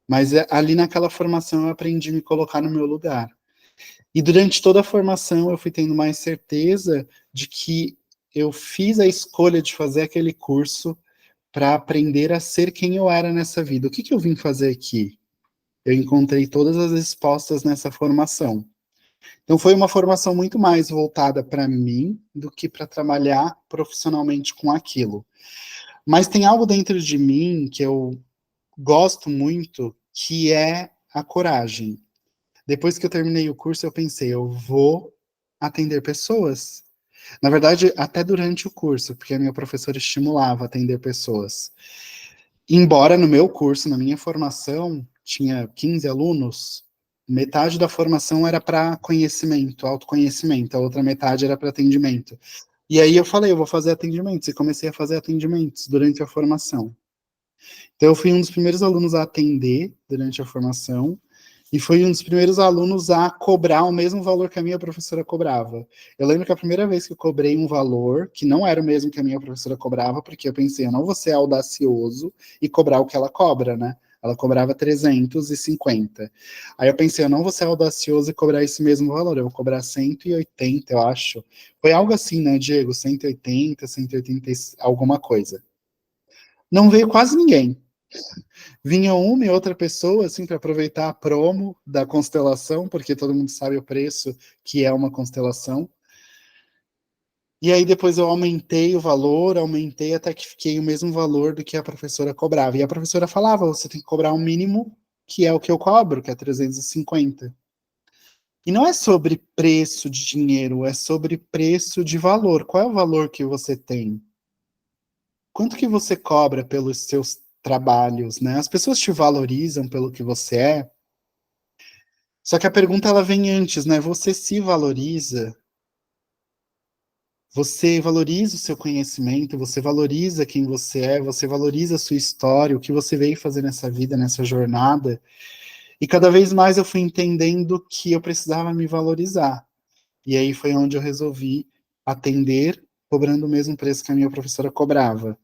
[SPEAKER 2] Mas ali naquela formação eu aprendi a me colocar no meu lugar. E durante toda a formação eu fui tendo mais certeza de que eu fiz a escolha de fazer aquele curso para aprender a ser quem eu era nessa vida. O que eu vim fazer aqui? Eu encontrei todas as respostas nessa formação. Então foi uma formação muito mais voltada para mim do que para trabalhar profissionalmente com aquilo. Mas tem algo dentro de mim que eu gosto muito, que é a coragem. Depois que eu terminei o curso, eu pensei, eu vou atender pessoas. Na verdade, até durante o curso, porque a minha professora estimulava a atender pessoas. Embora no meu curso, na minha formação, tinha 15 alunos, metade da formação era para conhecimento, autoconhecimento, a outra metade era para atendimento. E aí eu falei, eu vou fazer atendimentos, e comecei a fazer atendimentos durante a formação. Então eu fui um dos primeiros alunos a atender durante a formação, e fui um dos primeiros alunos a cobrar o mesmo valor que a minha professora cobrava. Eu lembro que a primeira vez que eu cobrei um valor, que não era o mesmo que a minha professora cobrava, porque eu pensei, eu não vou ser audacioso e cobrar o que ela cobra, né? Ela cobrava 350. Aí eu pensei, eu não vou ser audacioso e cobrar esse mesmo valor, eu vou cobrar 180, eu acho. Foi algo assim, né, Diego? 180, 180 alguma coisa. Não veio quase ninguém. Vinha uma e outra pessoa, assim, para aproveitar a promo da constelação, porque todo mundo sabe o preço que é uma constelação. E aí depois eu aumentei o valor, aumentei até que fiquei o mesmo valor do que a professora cobrava. E a professora falava, você tem que cobrar um mínimo, que é o que eu cobro, que é 350. E não é sobre preço de dinheiro, é sobre preço de valor. Qual é o valor que você tem? Quanto que você cobra pelos seus trabalhos, né? As pessoas te valorizam pelo que você é. Só que a pergunta ela vem antes, né? Você se valoriza? Você valoriza o seu conhecimento? Você valoriza quem você é? Você valoriza a sua história? O que você veio fazer nessa vida, nessa jornada? E cada vez mais eu fui entendendo que eu precisava me valorizar. E aí foi onde eu resolvi atender, cobrando o mesmo preço que a minha professora cobrava.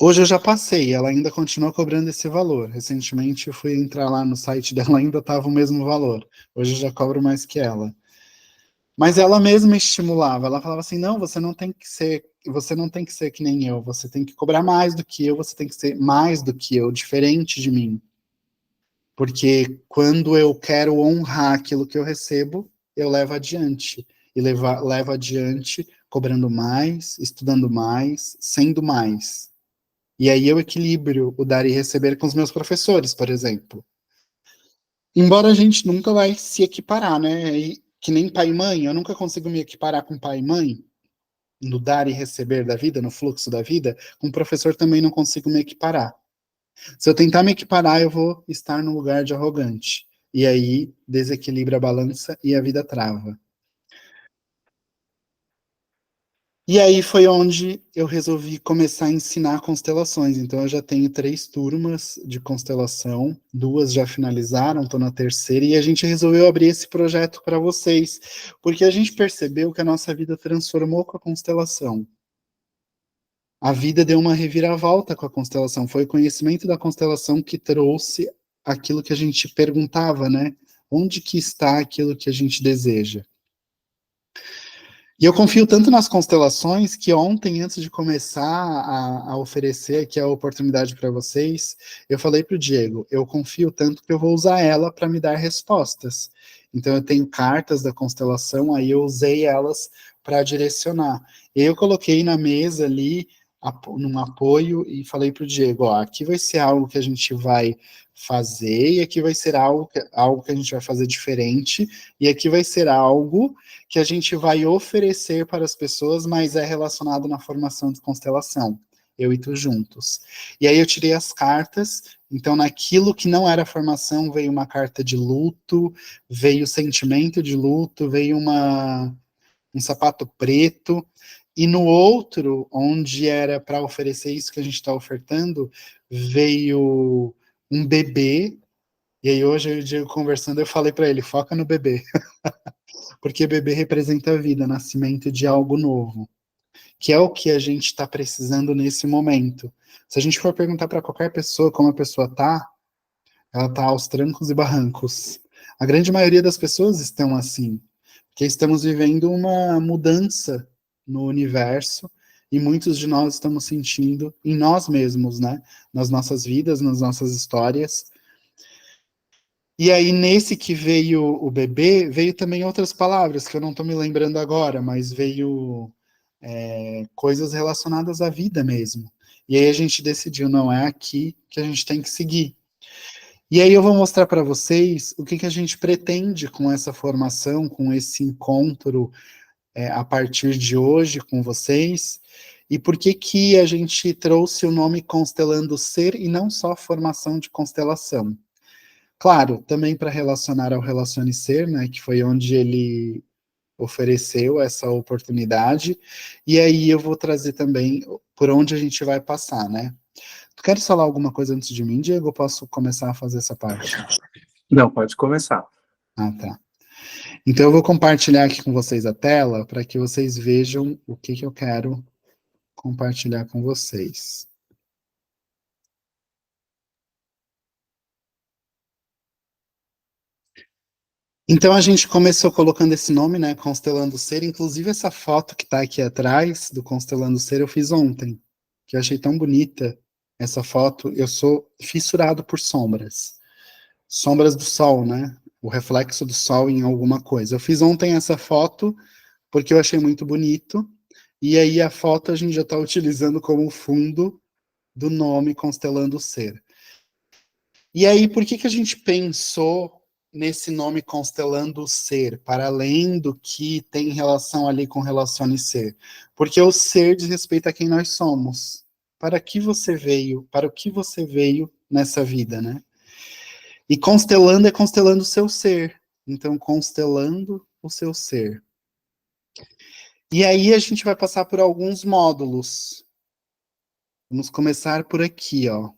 [SPEAKER 2] Hoje eu já passei, ela ainda continua cobrando esse valor. Recentemente eu fui entrar lá no site dela, ainda estava o mesmo valor. Hoje eu já cobro mais que ela. Mas ela mesma estimulava, ela falava assim, não, você não tem que ser que nem eu, você tem que cobrar mais do que eu, você tem que ser mais do que eu, diferente de mim. Porque quando eu quero honrar aquilo que eu recebo, eu levo adiante. E levo adiante cobrando mais, estudando mais, sendo mais. E aí eu equilibro o dar e receber com os meus professores, por exemplo. Embora a gente nunca vai se equiparar, né? E, que nem pai e mãe, eu nunca consigo me equiparar com pai e mãe, no dar e receber da vida, no fluxo da vida, com professor também não consigo me equiparar. Se eu tentar me equiparar, eu vou estar no lugar de arrogante. E aí desequilibra a balança e a vida trava. E aí foi onde eu resolvi começar a ensinar constelações. Então eu já tenho 3 turmas de constelação, 2 já finalizaram, estou na terceira, e a gente resolveu abrir esse projeto para vocês, porque a gente percebeu que a nossa vida transformou com a constelação. A vida deu uma reviravolta com a constelação. Foi o conhecimento da constelação que trouxe aquilo que a gente perguntava, né? Onde que está aquilo que a gente deseja? E eu confio tanto nas constelações que ontem, antes de começar a oferecer aqui a oportunidade para vocês, eu falei para o Diego, eu confio tanto que eu vou usar ela para me dar respostas. Então eu tenho cartas da constelação, aí eu usei elas para direcionar. Eu coloquei na mesa ali num apoio e falei para o Diego, ó, aqui vai ser algo que a gente vai fazer e aqui vai ser algo que a gente vai fazer diferente e aqui vai ser algo que a gente vai oferecer para as pessoas, mas é relacionado na formação de constelação, eu e tu juntos. E aí eu tirei as cartas, então naquilo que não era formação veio uma carta de luto, veio sentimento de luto, veio um sapato preto, e no outro, onde era para oferecer isso que a gente está ofertando, veio um bebê, e aí hoje eu e o Diego conversando, eu falei para ele, foca no bebê, porque bebê representa a vida, nascimento de algo novo, que é o que a gente está precisando nesse momento. Se a gente for perguntar para qualquer pessoa como a pessoa tá, ela tá aos trancos e barrancos. A grande maioria das pessoas estão assim, porque estamos vivendo uma mudança no universo e muitos de nós estamos sentindo em nós mesmos, né? Nas nossas vidas, nas nossas histórias. E aí, nesse que veio o bebê, veio também outras palavras que eu não estou me lembrando agora, mas veio coisas relacionadas à vida mesmo. E aí a gente decidiu, não é aqui que a gente tem que seguir. E aí eu vou mostrar para vocês o que, que a gente pretende com essa formação, com esse encontro a partir de hoje com vocês, e por que que a gente trouxe o nome Constelando Ser e não só formação de constelação. Claro, também para relacionar ao Relacione Ser, né, que foi onde ele ofereceu essa oportunidade, e aí eu vou trazer também por onde a gente vai passar, né. Tu queres falar alguma coisa antes de mim, Diego, ou posso começar a fazer essa parte?
[SPEAKER 1] Não, pode começar.
[SPEAKER 2] Ah, tá. Então eu vou compartilhar aqui com vocês a tela para que vocês vejam o que que eu quero compartilhar com vocês. Então a gente começou colocando esse nome, né, Constelando Ser, inclusive essa foto que está aqui atrás do Constelando Ser eu fiz ontem, que eu achei tão bonita essa foto. Eu sou fissurado por sombras, sombras do sol, né, o reflexo do sol em alguma coisa. Eu fiz ontem essa foto porque eu achei muito bonito, e aí a foto a gente já está utilizando como fundo do nome Constelando Ser. E aí, por que que a gente pensou nesse nome Constelando Ser, para além do que tem relação ali com Relacione Ser? Porque o ser diz respeito a quem nós somos. Para que você veio? Para o que você veio nessa vida, né? E constelando é constelando o seu ser. Então, constelando o seu ser. E aí a gente vai passar por alguns módulos. Vamos começar por aqui, ó.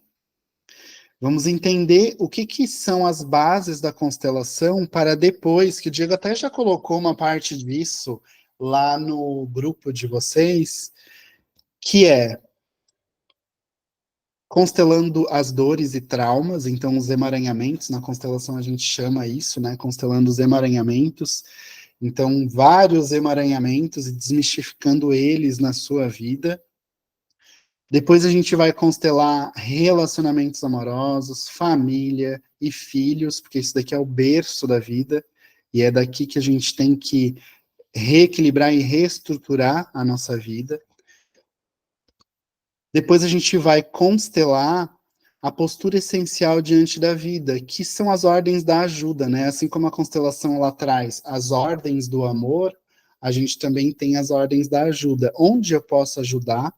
[SPEAKER 2] Vamos entender o que, que são as bases da constelação para depois, que o Diego até já colocou uma parte disso lá no grupo de vocês, que é constelando as dores e traumas, então os emaranhamentos, na constelação a gente chama isso, né, constelando os emaranhamentos, então vários emaranhamentos e desmistificando eles na sua vida. Depois a gente vai constelar relacionamentos amorosos, família e filhos, porque isso daqui é o berço da vida, e é daqui que a gente tem que reequilibrar e reestruturar a nossa vida. Depois a gente vai constelar a postura essencial diante da vida, que são as ordens da ajuda, né? Assim como a constelação lá traz as ordens do amor, a gente também tem as ordens da ajuda. Onde eu posso ajudar?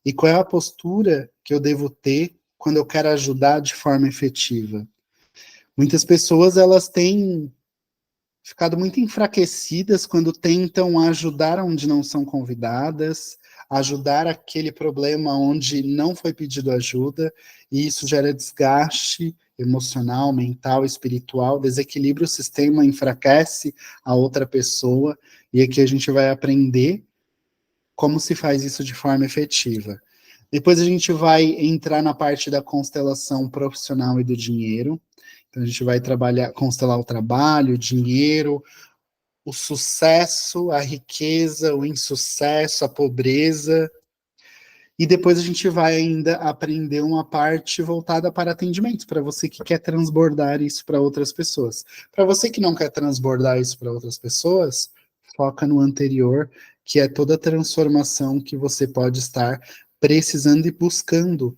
[SPEAKER 2] E qual é a postura que eu devo ter quando eu quero ajudar de forma efetiva? Muitas pessoas, elas têm ficado muito enfraquecidas quando tentam ajudar onde não são convidadas, ajudar aquele problema onde não foi pedido ajuda, e isso gera desgaste emocional, mental, espiritual, desequilibra o sistema, enfraquece a outra pessoa, e aqui a gente vai aprender como se faz isso de forma efetiva. Depois a gente vai entrar na parte da constelação profissional e do dinheiro. Então a gente vai trabalhar, constelar o trabalho, o dinheiro, o sucesso, a riqueza, o insucesso, a pobreza. E depois a gente vai ainda aprender uma parte voltada para atendimento, para você que quer transbordar isso para outras pessoas. Para você que não quer transbordar isso para outras pessoas, foca no anterior, que é toda a transformação que você pode estar precisando e buscando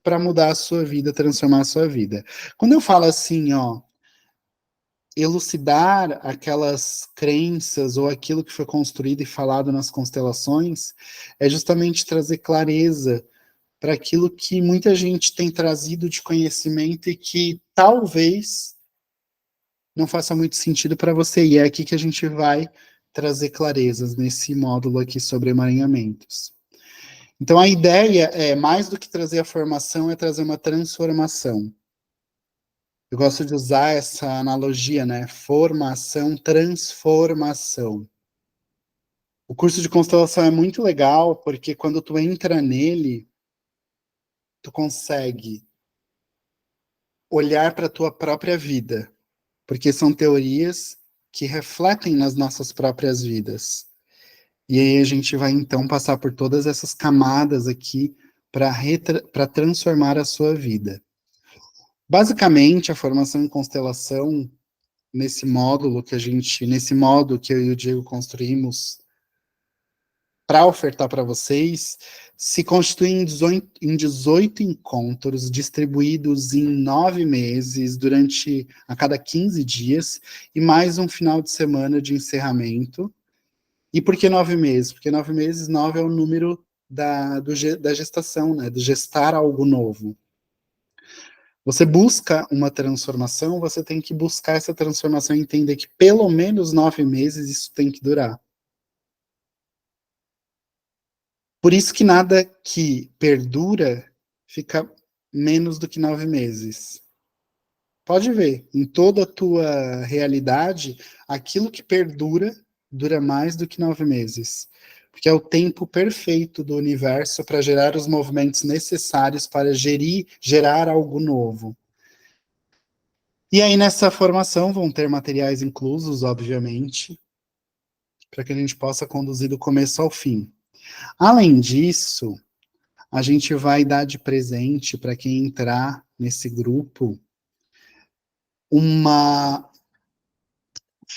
[SPEAKER 2] para mudar a sua vida, transformar a sua vida. Quando eu falo assim, ó, elucidar aquelas crenças ou aquilo que foi construído e falado nas constelações, é justamente trazer clareza para aquilo que muita gente tem trazido de conhecimento e que talvez não faça muito sentido para você. E é aqui que a gente vai trazer clarezas nesse módulo aqui sobre emaranhamentos. Então a ideia é, mais do que trazer a formação, é trazer uma transformação. Eu gosto de usar essa analogia, né? Formação, transformação. O curso de constelação é muito legal, porque quando tu entra nele, tu consegue olhar para a tua própria vida, porque são teorias que refletem nas nossas próprias vidas. E aí a gente vai então passar por todas essas camadas aqui para transformar a sua vida. Basicamente, a formação em constelação, nesse módulo nesse modo que eu e o Diego construímos para ofertar para vocês, se constitui em 18 encontros distribuídos em 9 meses, a cada 15 dias, e mais um final de semana de encerramento. E por que 9 meses? Porque 9 meses, 9 é o número da gestação, né? De gestar algo novo. Você busca uma transformação, você tem que buscar essa transformação e entender que pelo menos 9 meses isso tem que durar. Por isso que nada que perdura fica menos do que 9 meses. Pode ver, em toda a tua realidade, aquilo que perdura, dura mais do que 9 meses. Porque é o tempo perfeito do universo para gerar os movimentos necessários para gerar algo novo. E aí, nessa formação, vão ter materiais inclusos, obviamente, para que a gente possa conduzir do começo ao fim. Além disso, a gente vai dar de presente para quem entrar nesse grupo uma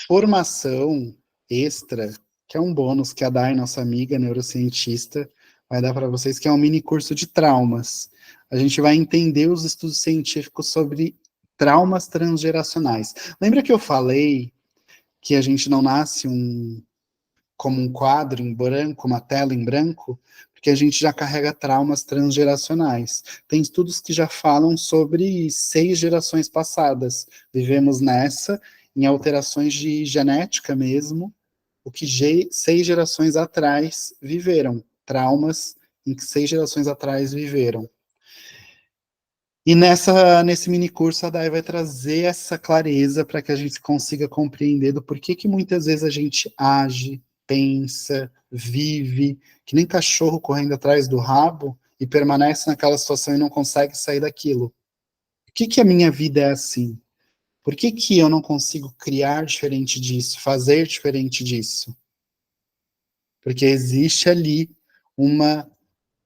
[SPEAKER 2] formação extra, que é um bônus que a Dai, nossa amiga neurocientista, vai dar para vocês, que é um mini curso de traumas. A gente vai entender os estudos científicos sobre traumas transgeracionais. Lembra que eu falei que a gente não nasce como um quadro em branco, uma tela em branco, porque a gente já carrega traumas transgeracionais. Tem estudos que já falam sobre 6 gerações passadas. Vivemos nessa, em alterações de genética mesmo, o que 6 gerações atrás viveram. Traumas em que 6 gerações atrás viveram. E nesse mini curso a Dai vai trazer essa clareza para que a gente consiga compreender do porquê que muitas vezes a gente age, pensa, vive, que nem cachorro correndo atrás do rabo e permanece naquela situação e não consegue sair daquilo. Por que que a minha vida é assim? Por que que eu não consigo criar diferente disso, fazer diferente disso? Porque existe ali uma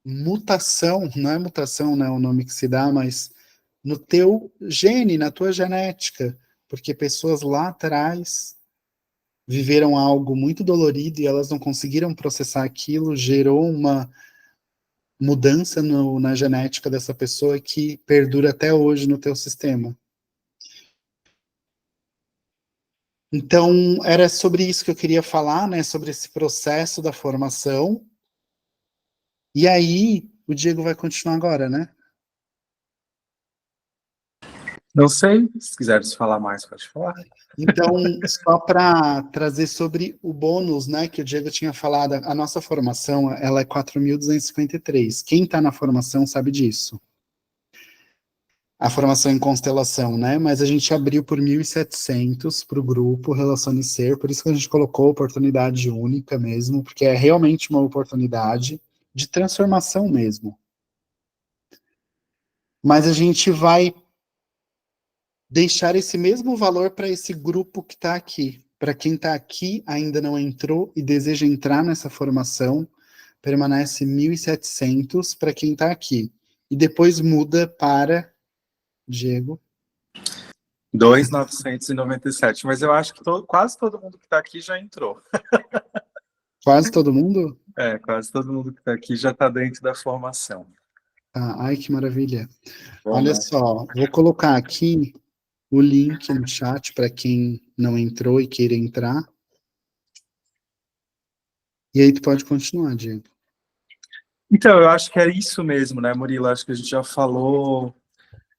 [SPEAKER 2] mutação, não é mutação, né, o nome que se dá, mas no teu gene, na tua genética, porque pessoas lá atrás viveram algo muito dolorido e elas não conseguiram processar aquilo, gerou uma mudança na genética dessa pessoa que perdura até hoje no teu sistema. Então, era sobre isso que eu queria falar, né, sobre esse processo da formação. E aí, o Diego vai continuar agora, né?
[SPEAKER 1] Não sei, se quiseres falar mais, pode falar.
[SPEAKER 2] Então, só para trazer sobre o bônus, né, que o Diego tinha falado, a nossa formação, ela é 4.253. Quem está na formação sabe disso. A formação em constelação, né, mas a gente abriu por 1.700 para o grupo Relacione Ser, por isso que a gente colocou oportunidade única mesmo, porque é realmente uma oportunidade de transformação mesmo. Mas a gente vai deixar esse mesmo valor para esse grupo que está aqui. Para quem está aqui, ainda não entrou e deseja entrar nessa formação, permanece 1.700 para quem está aqui. E depois muda para, Diego?
[SPEAKER 1] 2.997, mas eu acho que quase todo mundo que está aqui já entrou.
[SPEAKER 2] Quase todo mundo?
[SPEAKER 1] Quase todo mundo que está aqui já está dentro da formação.
[SPEAKER 2] Ah, ai, que maravilha.
[SPEAKER 1] Bom,
[SPEAKER 2] Olha
[SPEAKER 1] né?
[SPEAKER 2] só, vou colocar aqui o link no chat para quem não entrou e queira entrar. E aí tu pode continuar, Diego.
[SPEAKER 1] Então, eu acho que é isso mesmo, né, Murilo? Acho que a gente já falou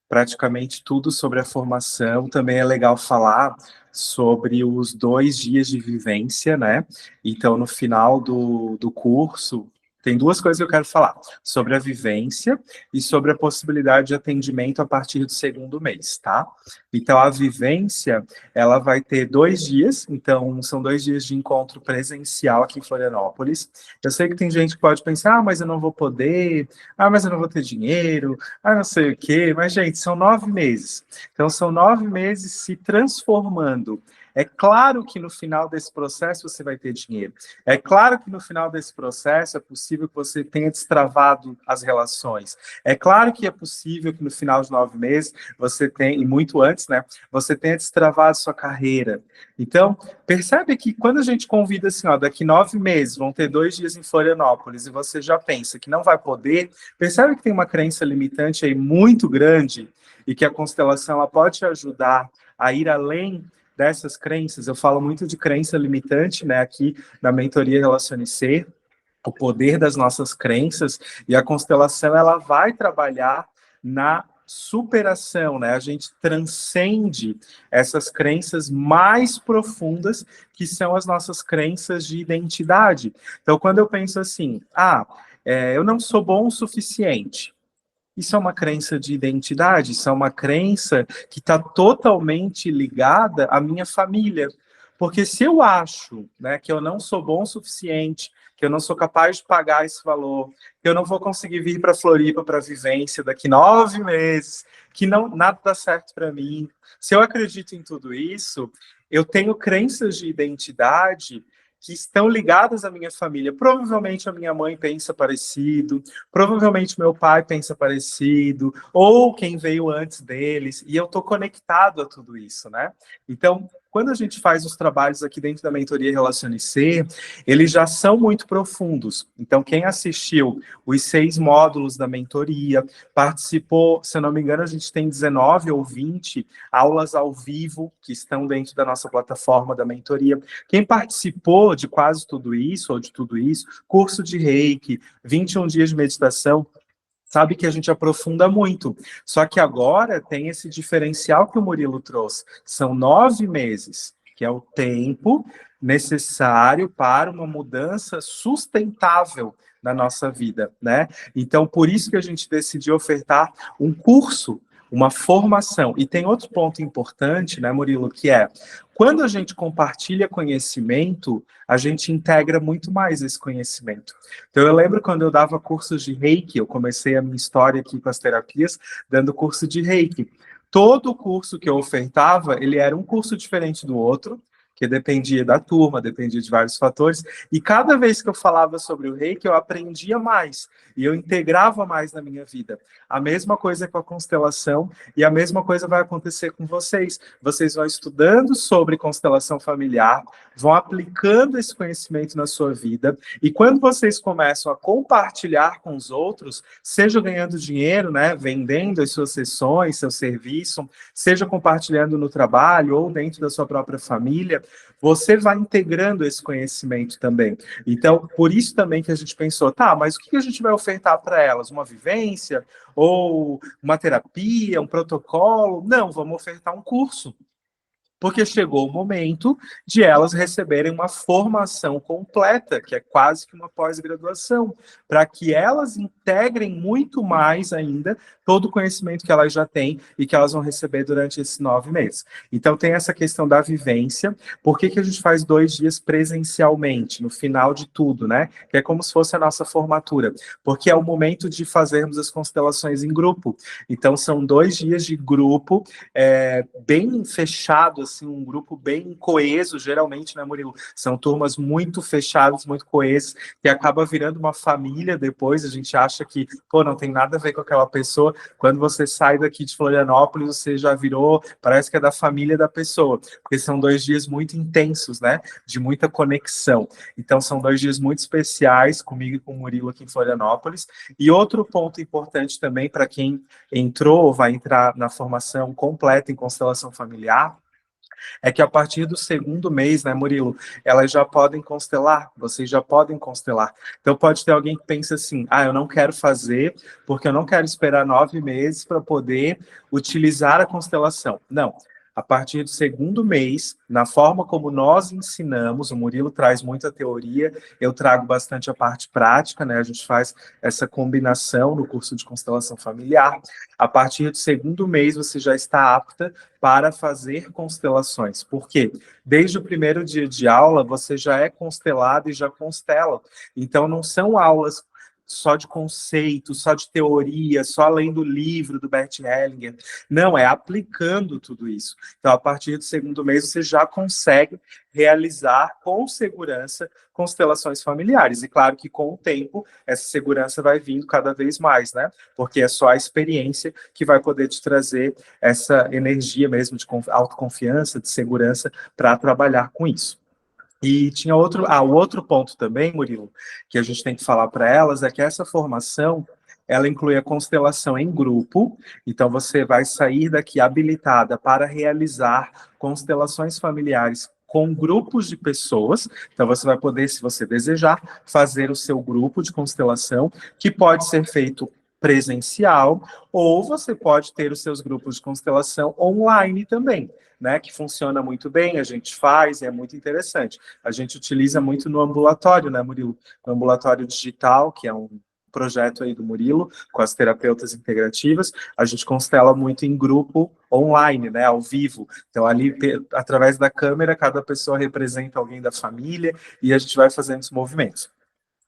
[SPEAKER 1] praticamente tudo sobre a formação. Também é legal falar sobre os 2 dias de vivência, né? Então, no final do curso, tem duas coisas que eu quero falar: sobre a vivência e sobre a possibilidade de atendimento a partir do segundo mês, tá? Então, a vivência, ela vai ter 2 dias, então, são 2 dias de encontro presencial aqui em Florianópolis. Eu sei que tem gente que pode pensar, mas eu não vou poder, mas eu não vou ter dinheiro, não sei o quê, mas, gente, são 9 meses. Então, são 9 meses se transformando. É claro que no final desse processo você vai ter dinheiro. É claro que no final desse processo é possível que você tenha destravado as relações. É claro que é possível que no final de 9 meses você tenha, e muito antes, né, você tenha destravado sua carreira. Então, percebe que quando a gente convida assim, ó, daqui 9 meses vão ter 2 dias em Florianópolis e você já pensa que não vai poder, percebe que tem uma crença limitante aí muito grande e que a constelação ela pode te ajudar a ir além dessas crenças. Eu falo muito de crença limitante, né, aqui na mentoria Relacione Ser, o poder das nossas crenças, e a constelação ela vai trabalhar na superação, né? A gente transcende essas crenças mais profundas, que são as nossas crenças de identidade. Então, quando eu penso assim, eu não sou bom o suficiente. Isso é uma crença de identidade, isso é uma crença que está totalmente ligada à minha família. Porque se eu acho, né, que eu não sou bom o suficiente, que eu não sou capaz de pagar esse valor, que eu não vou conseguir vir para Floripa para vivência daqui 9 meses, que não nada dá certo para mim. Se eu acredito em tudo isso, eu tenho crenças de identidade que estão ligadas à minha família. Provavelmente a minha mãe pensa parecido, provavelmente meu pai pensa parecido, ou quem veio antes deles, e eu estou conectado a tudo isso, né? Então, quando a gente faz os trabalhos aqui dentro da mentoria Relacione Ser, eles já são muito profundos. Então, quem assistiu os 6 módulos da mentoria, participou, se eu não me engano, a gente tem 19 ou 20 aulas ao vivo que estão dentro da nossa plataforma da mentoria. Quem participou de quase tudo isso, ou de tudo isso, curso de Reiki, 21 dias de meditação, sabe que a gente aprofunda muito. Só que agora tem esse diferencial que o Murilo trouxe. São 9 meses, que é o tempo necessário para uma mudança sustentável na nossa vida, né? Então, por isso que a gente decidiu ofertar um curso, uma formação. E tem outro ponto importante, né, Murilo, que é quando a gente compartilha conhecimento, a gente integra muito mais esse conhecimento. Então, eu lembro quando eu dava cursos de Reiki, eu comecei a minha história aqui com as terapias, dando curso de Reiki. Todo curso que eu ofertava, ele era um curso diferente do outro, que dependia da turma, dependia de vários fatores, e cada vez que eu falava sobre o Reiki, eu aprendia mais, e eu integrava mais na minha vida. A mesma coisa com a constelação, e a mesma coisa vai acontecer com vocês. Vocês vão estudando sobre constelação familiar, vão aplicando esse conhecimento na sua vida, e quando vocês começam a compartilhar com os outros, seja ganhando dinheiro, né, vendendo as suas sessões, seu serviço, seja compartilhando no trabalho ou dentro da sua própria família, você vai integrando esse conhecimento também. Então, por isso também que a gente pensou, tá, mas o que a gente vai ofertar para elas? Uma vivência? Ou uma terapia? Um protocolo? Não, vamos ofertar um curso. Porque chegou o momento de elas receberem uma formação completa, que é quase que uma pós-graduação, para que elas integrem muito mais ainda todo o conhecimento que elas já têm e que elas vão receber durante esses 9 meses. Então, tem essa questão da vivência. Por que a gente faz 2 dias presencialmente, no final de tudo, né? Que é como se fosse a nossa formatura. Porque é o momento de fazermos as constelações em grupo. Então, são 2 dias de grupo, bem fechado, assim, um grupo bem coeso, geralmente, né, Murilo? São turmas muito fechadas, muito coesas, que acaba virando uma família depois, a gente acha acha que, pô, não tem nada a ver com aquela pessoa. Quando você sai daqui de Florianópolis, você já virou, parece que é da família da pessoa, porque são 2 dias muito intensos, né? De muita conexão. Então, são 2 dias muito especiais comigo e com o Murilo aqui em Florianópolis. E outro ponto importante também para quem entrou ou vai entrar na formação completa em constelação familiar, é que a partir do segundo mês, né, Murilo, elas já podem constelar, vocês já podem constelar. Então pode ter alguém que pensa assim, eu não quero fazer, porque eu não quero esperar 9 meses para poder utilizar a constelação. Não. A partir do segundo mês, na forma como nós ensinamos, o Murilo traz muita teoria, eu trago bastante a parte prática, né? A gente faz essa combinação no curso de constelação familiar. A partir do segundo mês, você já está apta para fazer constelações. Por quê? Desde o primeiro dia de aula, você já é constelado e já constela. Então, não são aulas só de conceito, só de teoria, só lendo o livro do Bert Hellinger. Não, é aplicando tudo isso. Então, a partir do segundo mês, você já consegue realizar com segurança constelações familiares. E claro que com o tempo, essa segurança vai vindo cada vez mais, né? Porque é só a experiência que vai poder te trazer essa energia mesmo de autoconfiança, de segurança para trabalhar com isso. E tinha o outro ponto também, Murilo, que a gente tem que falar para elas, é que essa formação, ela inclui a constelação em grupo, então você vai sair daqui habilitada para realizar constelações familiares com grupos de pessoas, então você vai poder, se você desejar, fazer o seu grupo de constelação, que pode ser feito presencial, ou você pode ter os seus grupos de constelação online também, né, que funciona muito bem, a gente faz, e é muito interessante. A gente utiliza muito no ambulatório, né, Murilo? No ambulatório digital, que é um projeto aí do Murilo, com as terapeutas integrativas, a gente constela muito em grupo online, né, ao vivo. Então, ali, através da câmera, cada pessoa representa alguém da família e a gente vai fazendo os movimentos.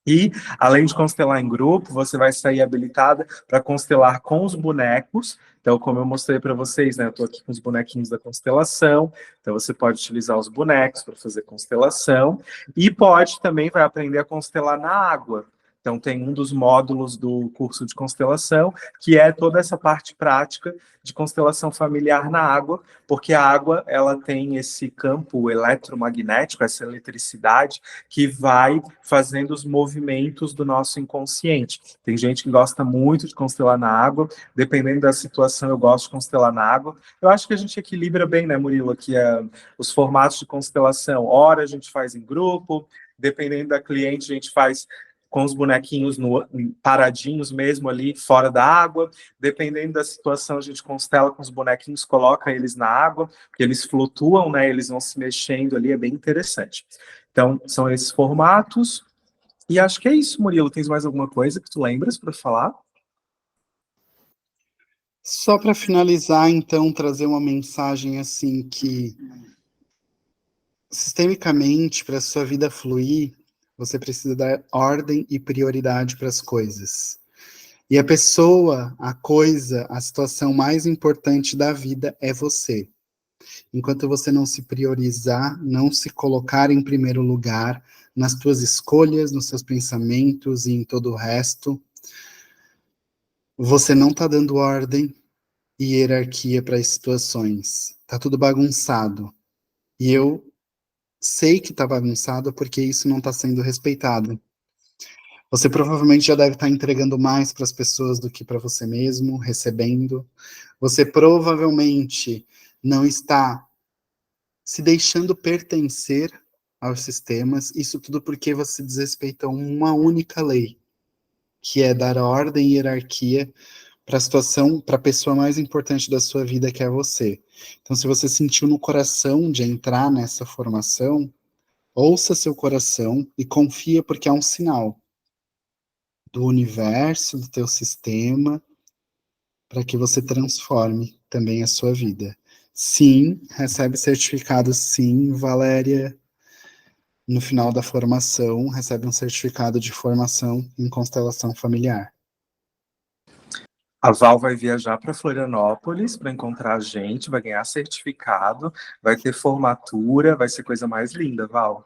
[SPEAKER 1] E, além de constelar em grupo, você vai sair habilitada para constelar com os bonecos. Então, como eu mostrei para vocês, né, eu estou aqui com os bonequinhos da constelação. Então, você pode utilizar os bonecos para fazer constelação. E pode também, vai aprender a constelar na água. Então, tem um dos módulos do curso de constelação, que é toda essa parte prática de constelação familiar na água, porque a água, ela tem esse campo eletromagnético, essa eletricidade, que vai fazendo os movimentos do nosso inconsciente. Tem gente que gosta muito de constelar na água, dependendo da situação, eu gosto de constelar na água. Eu acho que a gente equilibra bem, né, Murilo, aqui os formatos de constelação. Ora a gente faz em grupo, dependendo da cliente, a gente faz com os bonequinhos paradinhos mesmo ali, fora da água. Dependendo da situação, a gente constela com os bonequinhos, coloca eles na água, porque eles flutuam, né? Eles vão se mexendo ali, é bem interessante. Então, são esses formatos. E acho que é isso, Murilo. Tens mais alguma coisa que tu lembras para falar?
[SPEAKER 2] Só para finalizar, então, trazer uma mensagem assim que, sistemicamente, para a sua vida fluir, você precisa dar ordem e prioridade para as coisas. E a pessoa, a coisa, a situação mais importante da vida é você. Enquanto você não se priorizar, não se colocar em primeiro lugar nas suas escolhas, nos seus pensamentos e em todo o resto, você não está dando ordem e hierarquia para as situações. Está tudo bagunçado. E eu sei que está bagunçado porque isso não está sendo respeitado. Você provavelmente já deve estar entregando mais para as pessoas do que para você mesmo, recebendo. Você provavelmente não está se deixando pertencer aos sistemas, isso tudo porque você desrespeita uma única lei, que é dar ordem e hierarquia para a situação, para a pessoa mais importante da sua vida, que é você. Então, se você sentiu no coração de entrar nessa formação, ouça seu coração e confia, porque é um sinal do universo, do teu sistema, para que você transforme também a sua vida. Sim, recebe certificado, sim, Valéria. No final da formação, recebe um certificado de formação em constelação familiar.
[SPEAKER 1] A Val vai viajar para Florianópolis para encontrar a gente, vai ganhar certificado, vai ter formatura, vai ser coisa mais linda, Val.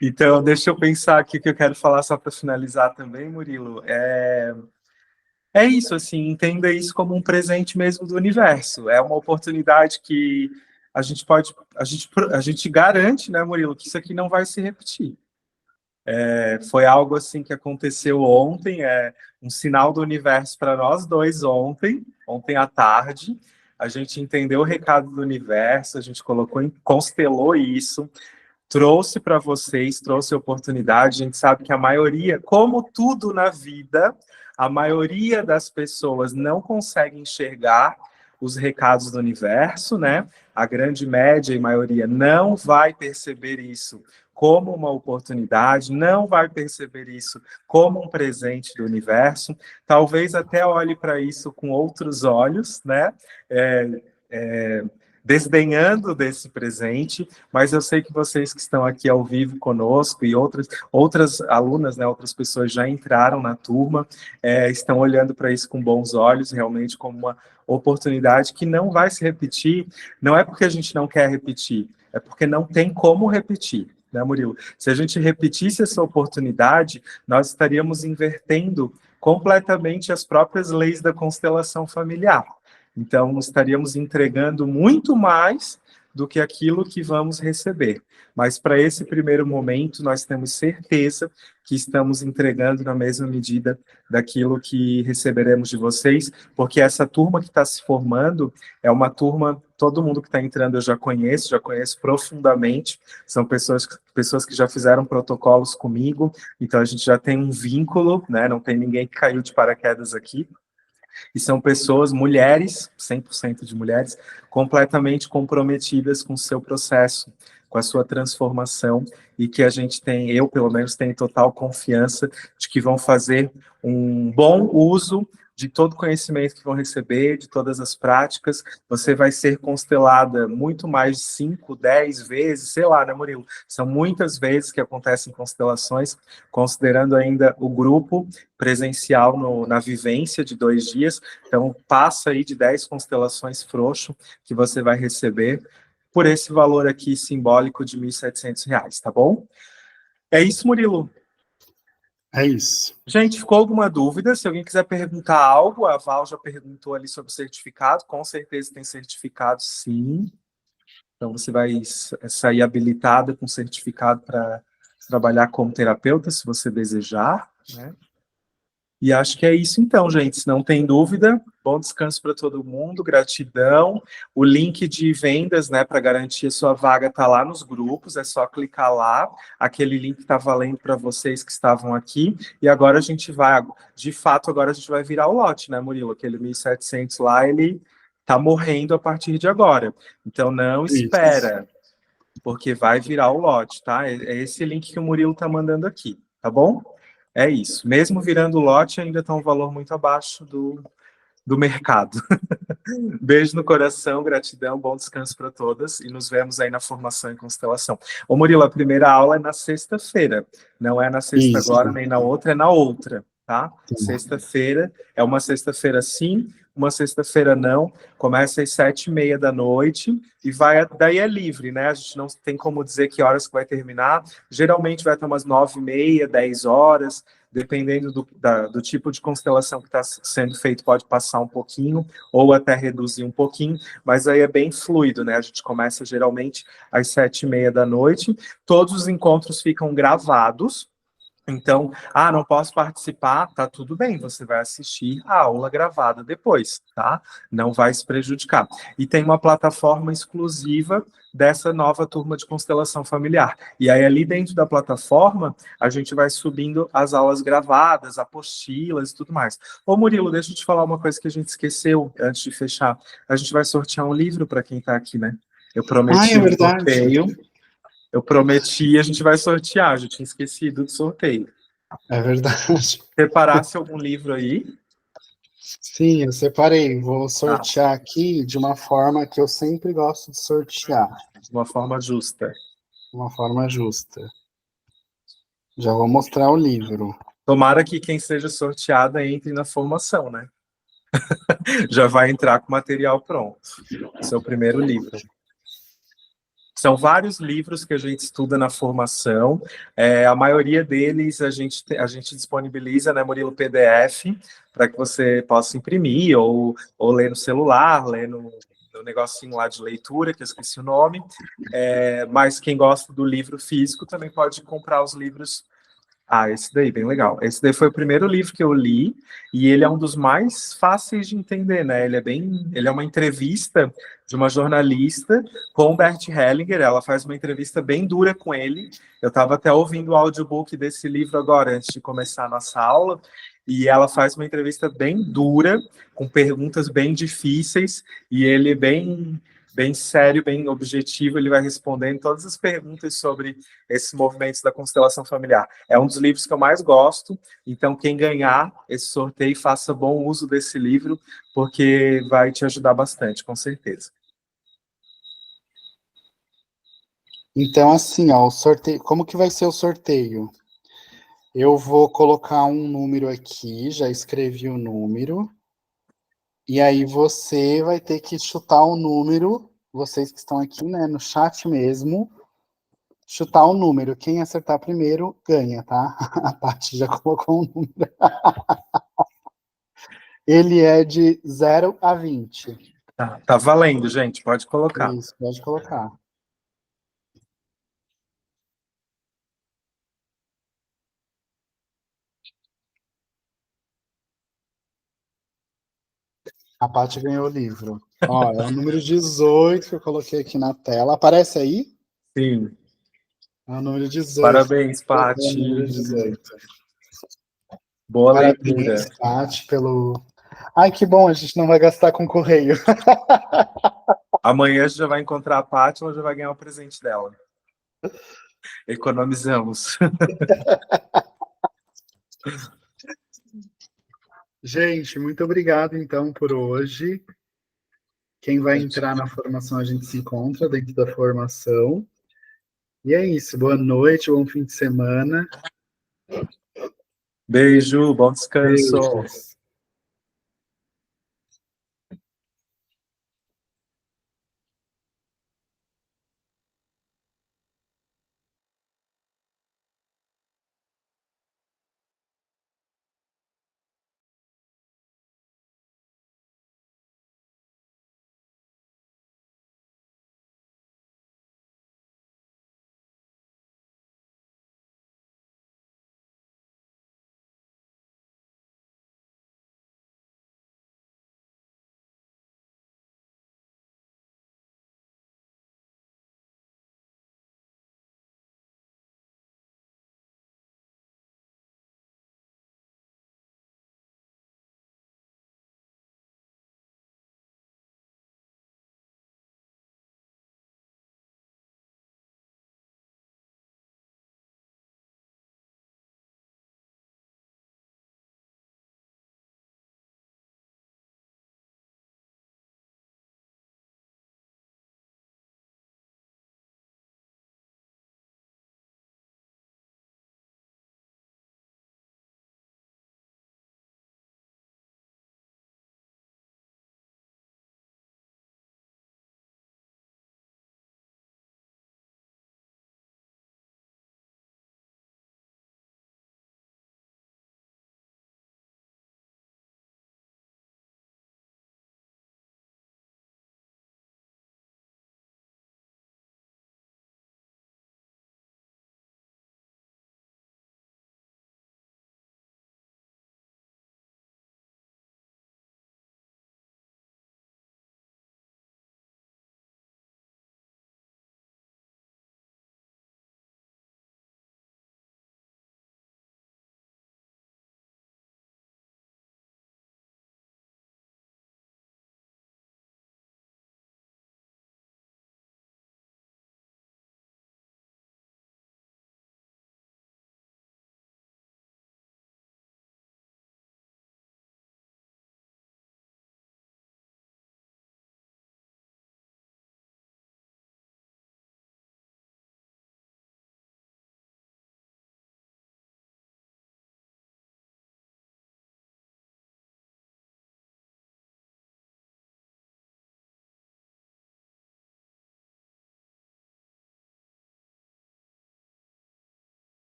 [SPEAKER 1] Então, deixa eu pensar aqui o que eu quero falar só para finalizar também, Murilo. É isso, assim, entenda isso como um presente mesmo do universo. É uma oportunidade que a gente garante, né, Murilo, que isso aqui não vai se repetir. Foi algo assim que aconteceu ontem, um sinal do universo para nós dois ontem à tarde. A gente entendeu o recado do universo, a gente constelou isso, trouxe para vocês, trouxe oportunidade. A gente sabe que a maioria, como tudo na vida, a maioria das pessoas não consegue enxergar os recados do universo, né? A grande média e maioria não vai perceber isso como uma oportunidade, não vai perceber isso como um presente do universo, talvez até olhe para isso com outros olhos, né? É, é, desdenhando desse presente, mas eu sei que vocês que estão aqui ao vivo conosco e outras alunas, né, outras pessoas já entraram na turma, estão olhando para isso com bons olhos, realmente como uma oportunidade que não vai se repetir. Não é porque a gente não quer repetir, é porque não tem como repetir, né, Murilo? Se a gente repetisse essa oportunidade, nós estaríamos invertendo completamente as próprias leis da constelação familiar. Então, estaríamos entregando muito mais do que aquilo que vamos receber. Mas para esse primeiro momento, nós temos certeza que estamos entregando na mesma medida daquilo que receberemos de vocês, porque essa turma que está se formando é uma turma, todo mundo que está entrando eu já conheço profundamente, são pessoas que já fizeram protocolos comigo, então a gente já tem um vínculo, né? Não tem ninguém que caiu de paraquedas aqui, e são pessoas, mulheres, 100% de mulheres, completamente comprometidas com o seu processo, com a sua transformação, e que a gente tem, eu pelo menos tenho total confiança de que vão fazer um bom uso de todo o conhecimento que vão receber, de todas as práticas. Você vai ser constelada muito mais de 5, 10 vezes, sei lá, né, Murilo? São muitas vezes que acontecem constelações, considerando ainda o grupo presencial na vivência de 2 dias. Então, passa aí de 10 constelações frouxo que você vai receber por esse valor aqui simbólico de R$ 1.700, tá bom? É isso, Murilo.
[SPEAKER 2] É isso.
[SPEAKER 1] Gente, ficou alguma dúvida? Se alguém quiser perguntar algo, a Val já perguntou ali sobre o certificado, com certeza tem certificado, sim. Então, você vai sair habilitada com certificado para trabalhar como terapeuta, se você desejar, né? E acho que é isso então, gente. Se não tem dúvida, bom descanso para todo mundo, gratidão. O link de vendas, né, para garantir a sua vaga está lá nos grupos, é só clicar lá. Aquele link está valendo para vocês que estavam aqui. E agora a gente vai, de fato, agora a gente vai virar o lote, né, Murilo? Aquele 1.700 lá, ele está morrendo a partir de agora. Então não
[SPEAKER 2] Isso.
[SPEAKER 1] espera, porque vai virar o lote, tá? É esse link que o Murilo está mandando aqui, tá bom? É isso. Mesmo virando lote, ainda está um valor muito abaixo do mercado. Beijo no coração, gratidão, bom descanso para todas e nos vemos aí na formação em constelação. Ô Murilo, a primeira aula é na sexta-feira. Não é na sexta
[SPEAKER 2] Isso.
[SPEAKER 1] agora, nem na outra, é na outra, tá?
[SPEAKER 2] Tá.
[SPEAKER 1] Sexta-feira, é uma sexta-feira sim, uma sexta-feira não. Começa às 7h30 da noite e daí é livre, né? A gente não tem como dizer que horas que vai terminar. Geralmente vai até umas 9h30, 10 horas, dependendo do tipo de constelação que está sendo feito, pode passar um pouquinho ou até reduzir um pouquinho, mas aí é bem fluido, né? A gente começa geralmente às 7h30 da noite, todos os encontros ficam gravados. Então, não posso participar, tá tudo bem, você vai assistir a aula gravada depois, tá? Não vai se prejudicar. E tem uma plataforma exclusiva dessa nova turma de constelação familiar. E aí, ali dentro da plataforma, a gente vai subindo as aulas gravadas, apostilas e tudo mais. Ô, Murilo, deixa eu te falar uma coisa que a gente esqueceu antes de fechar. A gente vai sortear um livro para quem está aqui, né? Eu prometi
[SPEAKER 2] É
[SPEAKER 1] um
[SPEAKER 2] verdade.
[SPEAKER 1] sorteio. Eu prometi, a gente vai sortear, já tinha esquecido do sorteio.
[SPEAKER 2] É verdade.
[SPEAKER 1] Separasse algum livro aí?
[SPEAKER 2] Sim, eu separei. Vou sortear aqui de uma forma que eu sempre gosto de sortear.
[SPEAKER 1] De uma forma justa.
[SPEAKER 2] De uma forma justa. Já vou mostrar o livro.
[SPEAKER 1] Tomara que quem seja sorteada entre na formação, né? Já vai entrar com o material pronto. Seu primeiro livro. São vários livros que a gente estuda na formação. A maioria deles a gente disponibiliza, né, Murilo, PDF, para que você possa imprimir ou ler no celular, ler no negocinho lá de leitura, que eu esqueci o nome. Mas quem gosta do livro físico também pode comprar os livros. Ah, esse daí, bem legal. Esse daí foi o primeiro livro que eu li, e ele é um dos mais fáceis de entender, né? Ele é uma entrevista de uma jornalista com Bert Hellinger, ela faz uma entrevista bem dura com ele. Eu estava até ouvindo o audiobook desse livro agora, antes de começar a nossa aula, e ela faz uma entrevista bem dura, com perguntas bem difíceis, e ele bem sério, bem objetivo, ele vai respondendo todas as perguntas sobre esses movimentos da constelação familiar. É um dos livros que eu mais gosto, então quem ganhar esse sorteio, faça bom uso desse livro, porque vai te ajudar bastante, com certeza.
[SPEAKER 2] Então, assim, ó, o sorteio, como que vai ser o sorteio? Eu vou colocar um número aqui, já escrevi o número, e aí você vai ter que chutar o número, vocês que estão aqui, né, no chat mesmo, chutar o número. Quem acertar primeiro, ganha, tá? A Paty já colocou um número. Ele é de 0 a 20.
[SPEAKER 1] Tá valendo, gente, pode colocar.
[SPEAKER 2] Isso, pode colocar. A Paty ganhou o livro. Ó, é o número 18 que eu coloquei aqui na tela. Aparece aí?
[SPEAKER 1] Sim.
[SPEAKER 2] É o número 18.
[SPEAKER 1] Parabéns,
[SPEAKER 2] É o número
[SPEAKER 1] Paty.
[SPEAKER 2] 18.
[SPEAKER 1] Boa
[SPEAKER 2] Parabéns,
[SPEAKER 1] leitura.
[SPEAKER 2] Paty, pelo... Ai, que bom, a gente não vai gastar com correio.
[SPEAKER 1] Amanhã a gente já vai encontrar a Paty, ela já vai ganhar o presente dela. Economizamos.
[SPEAKER 2] Gente, muito obrigado, então, por hoje. Quem vai entrar na formação, a gente se encontra dentro da formação. E é isso. Boa noite, bom fim de semana.
[SPEAKER 1] Beijo, bom descanso.
[SPEAKER 2] Beijos.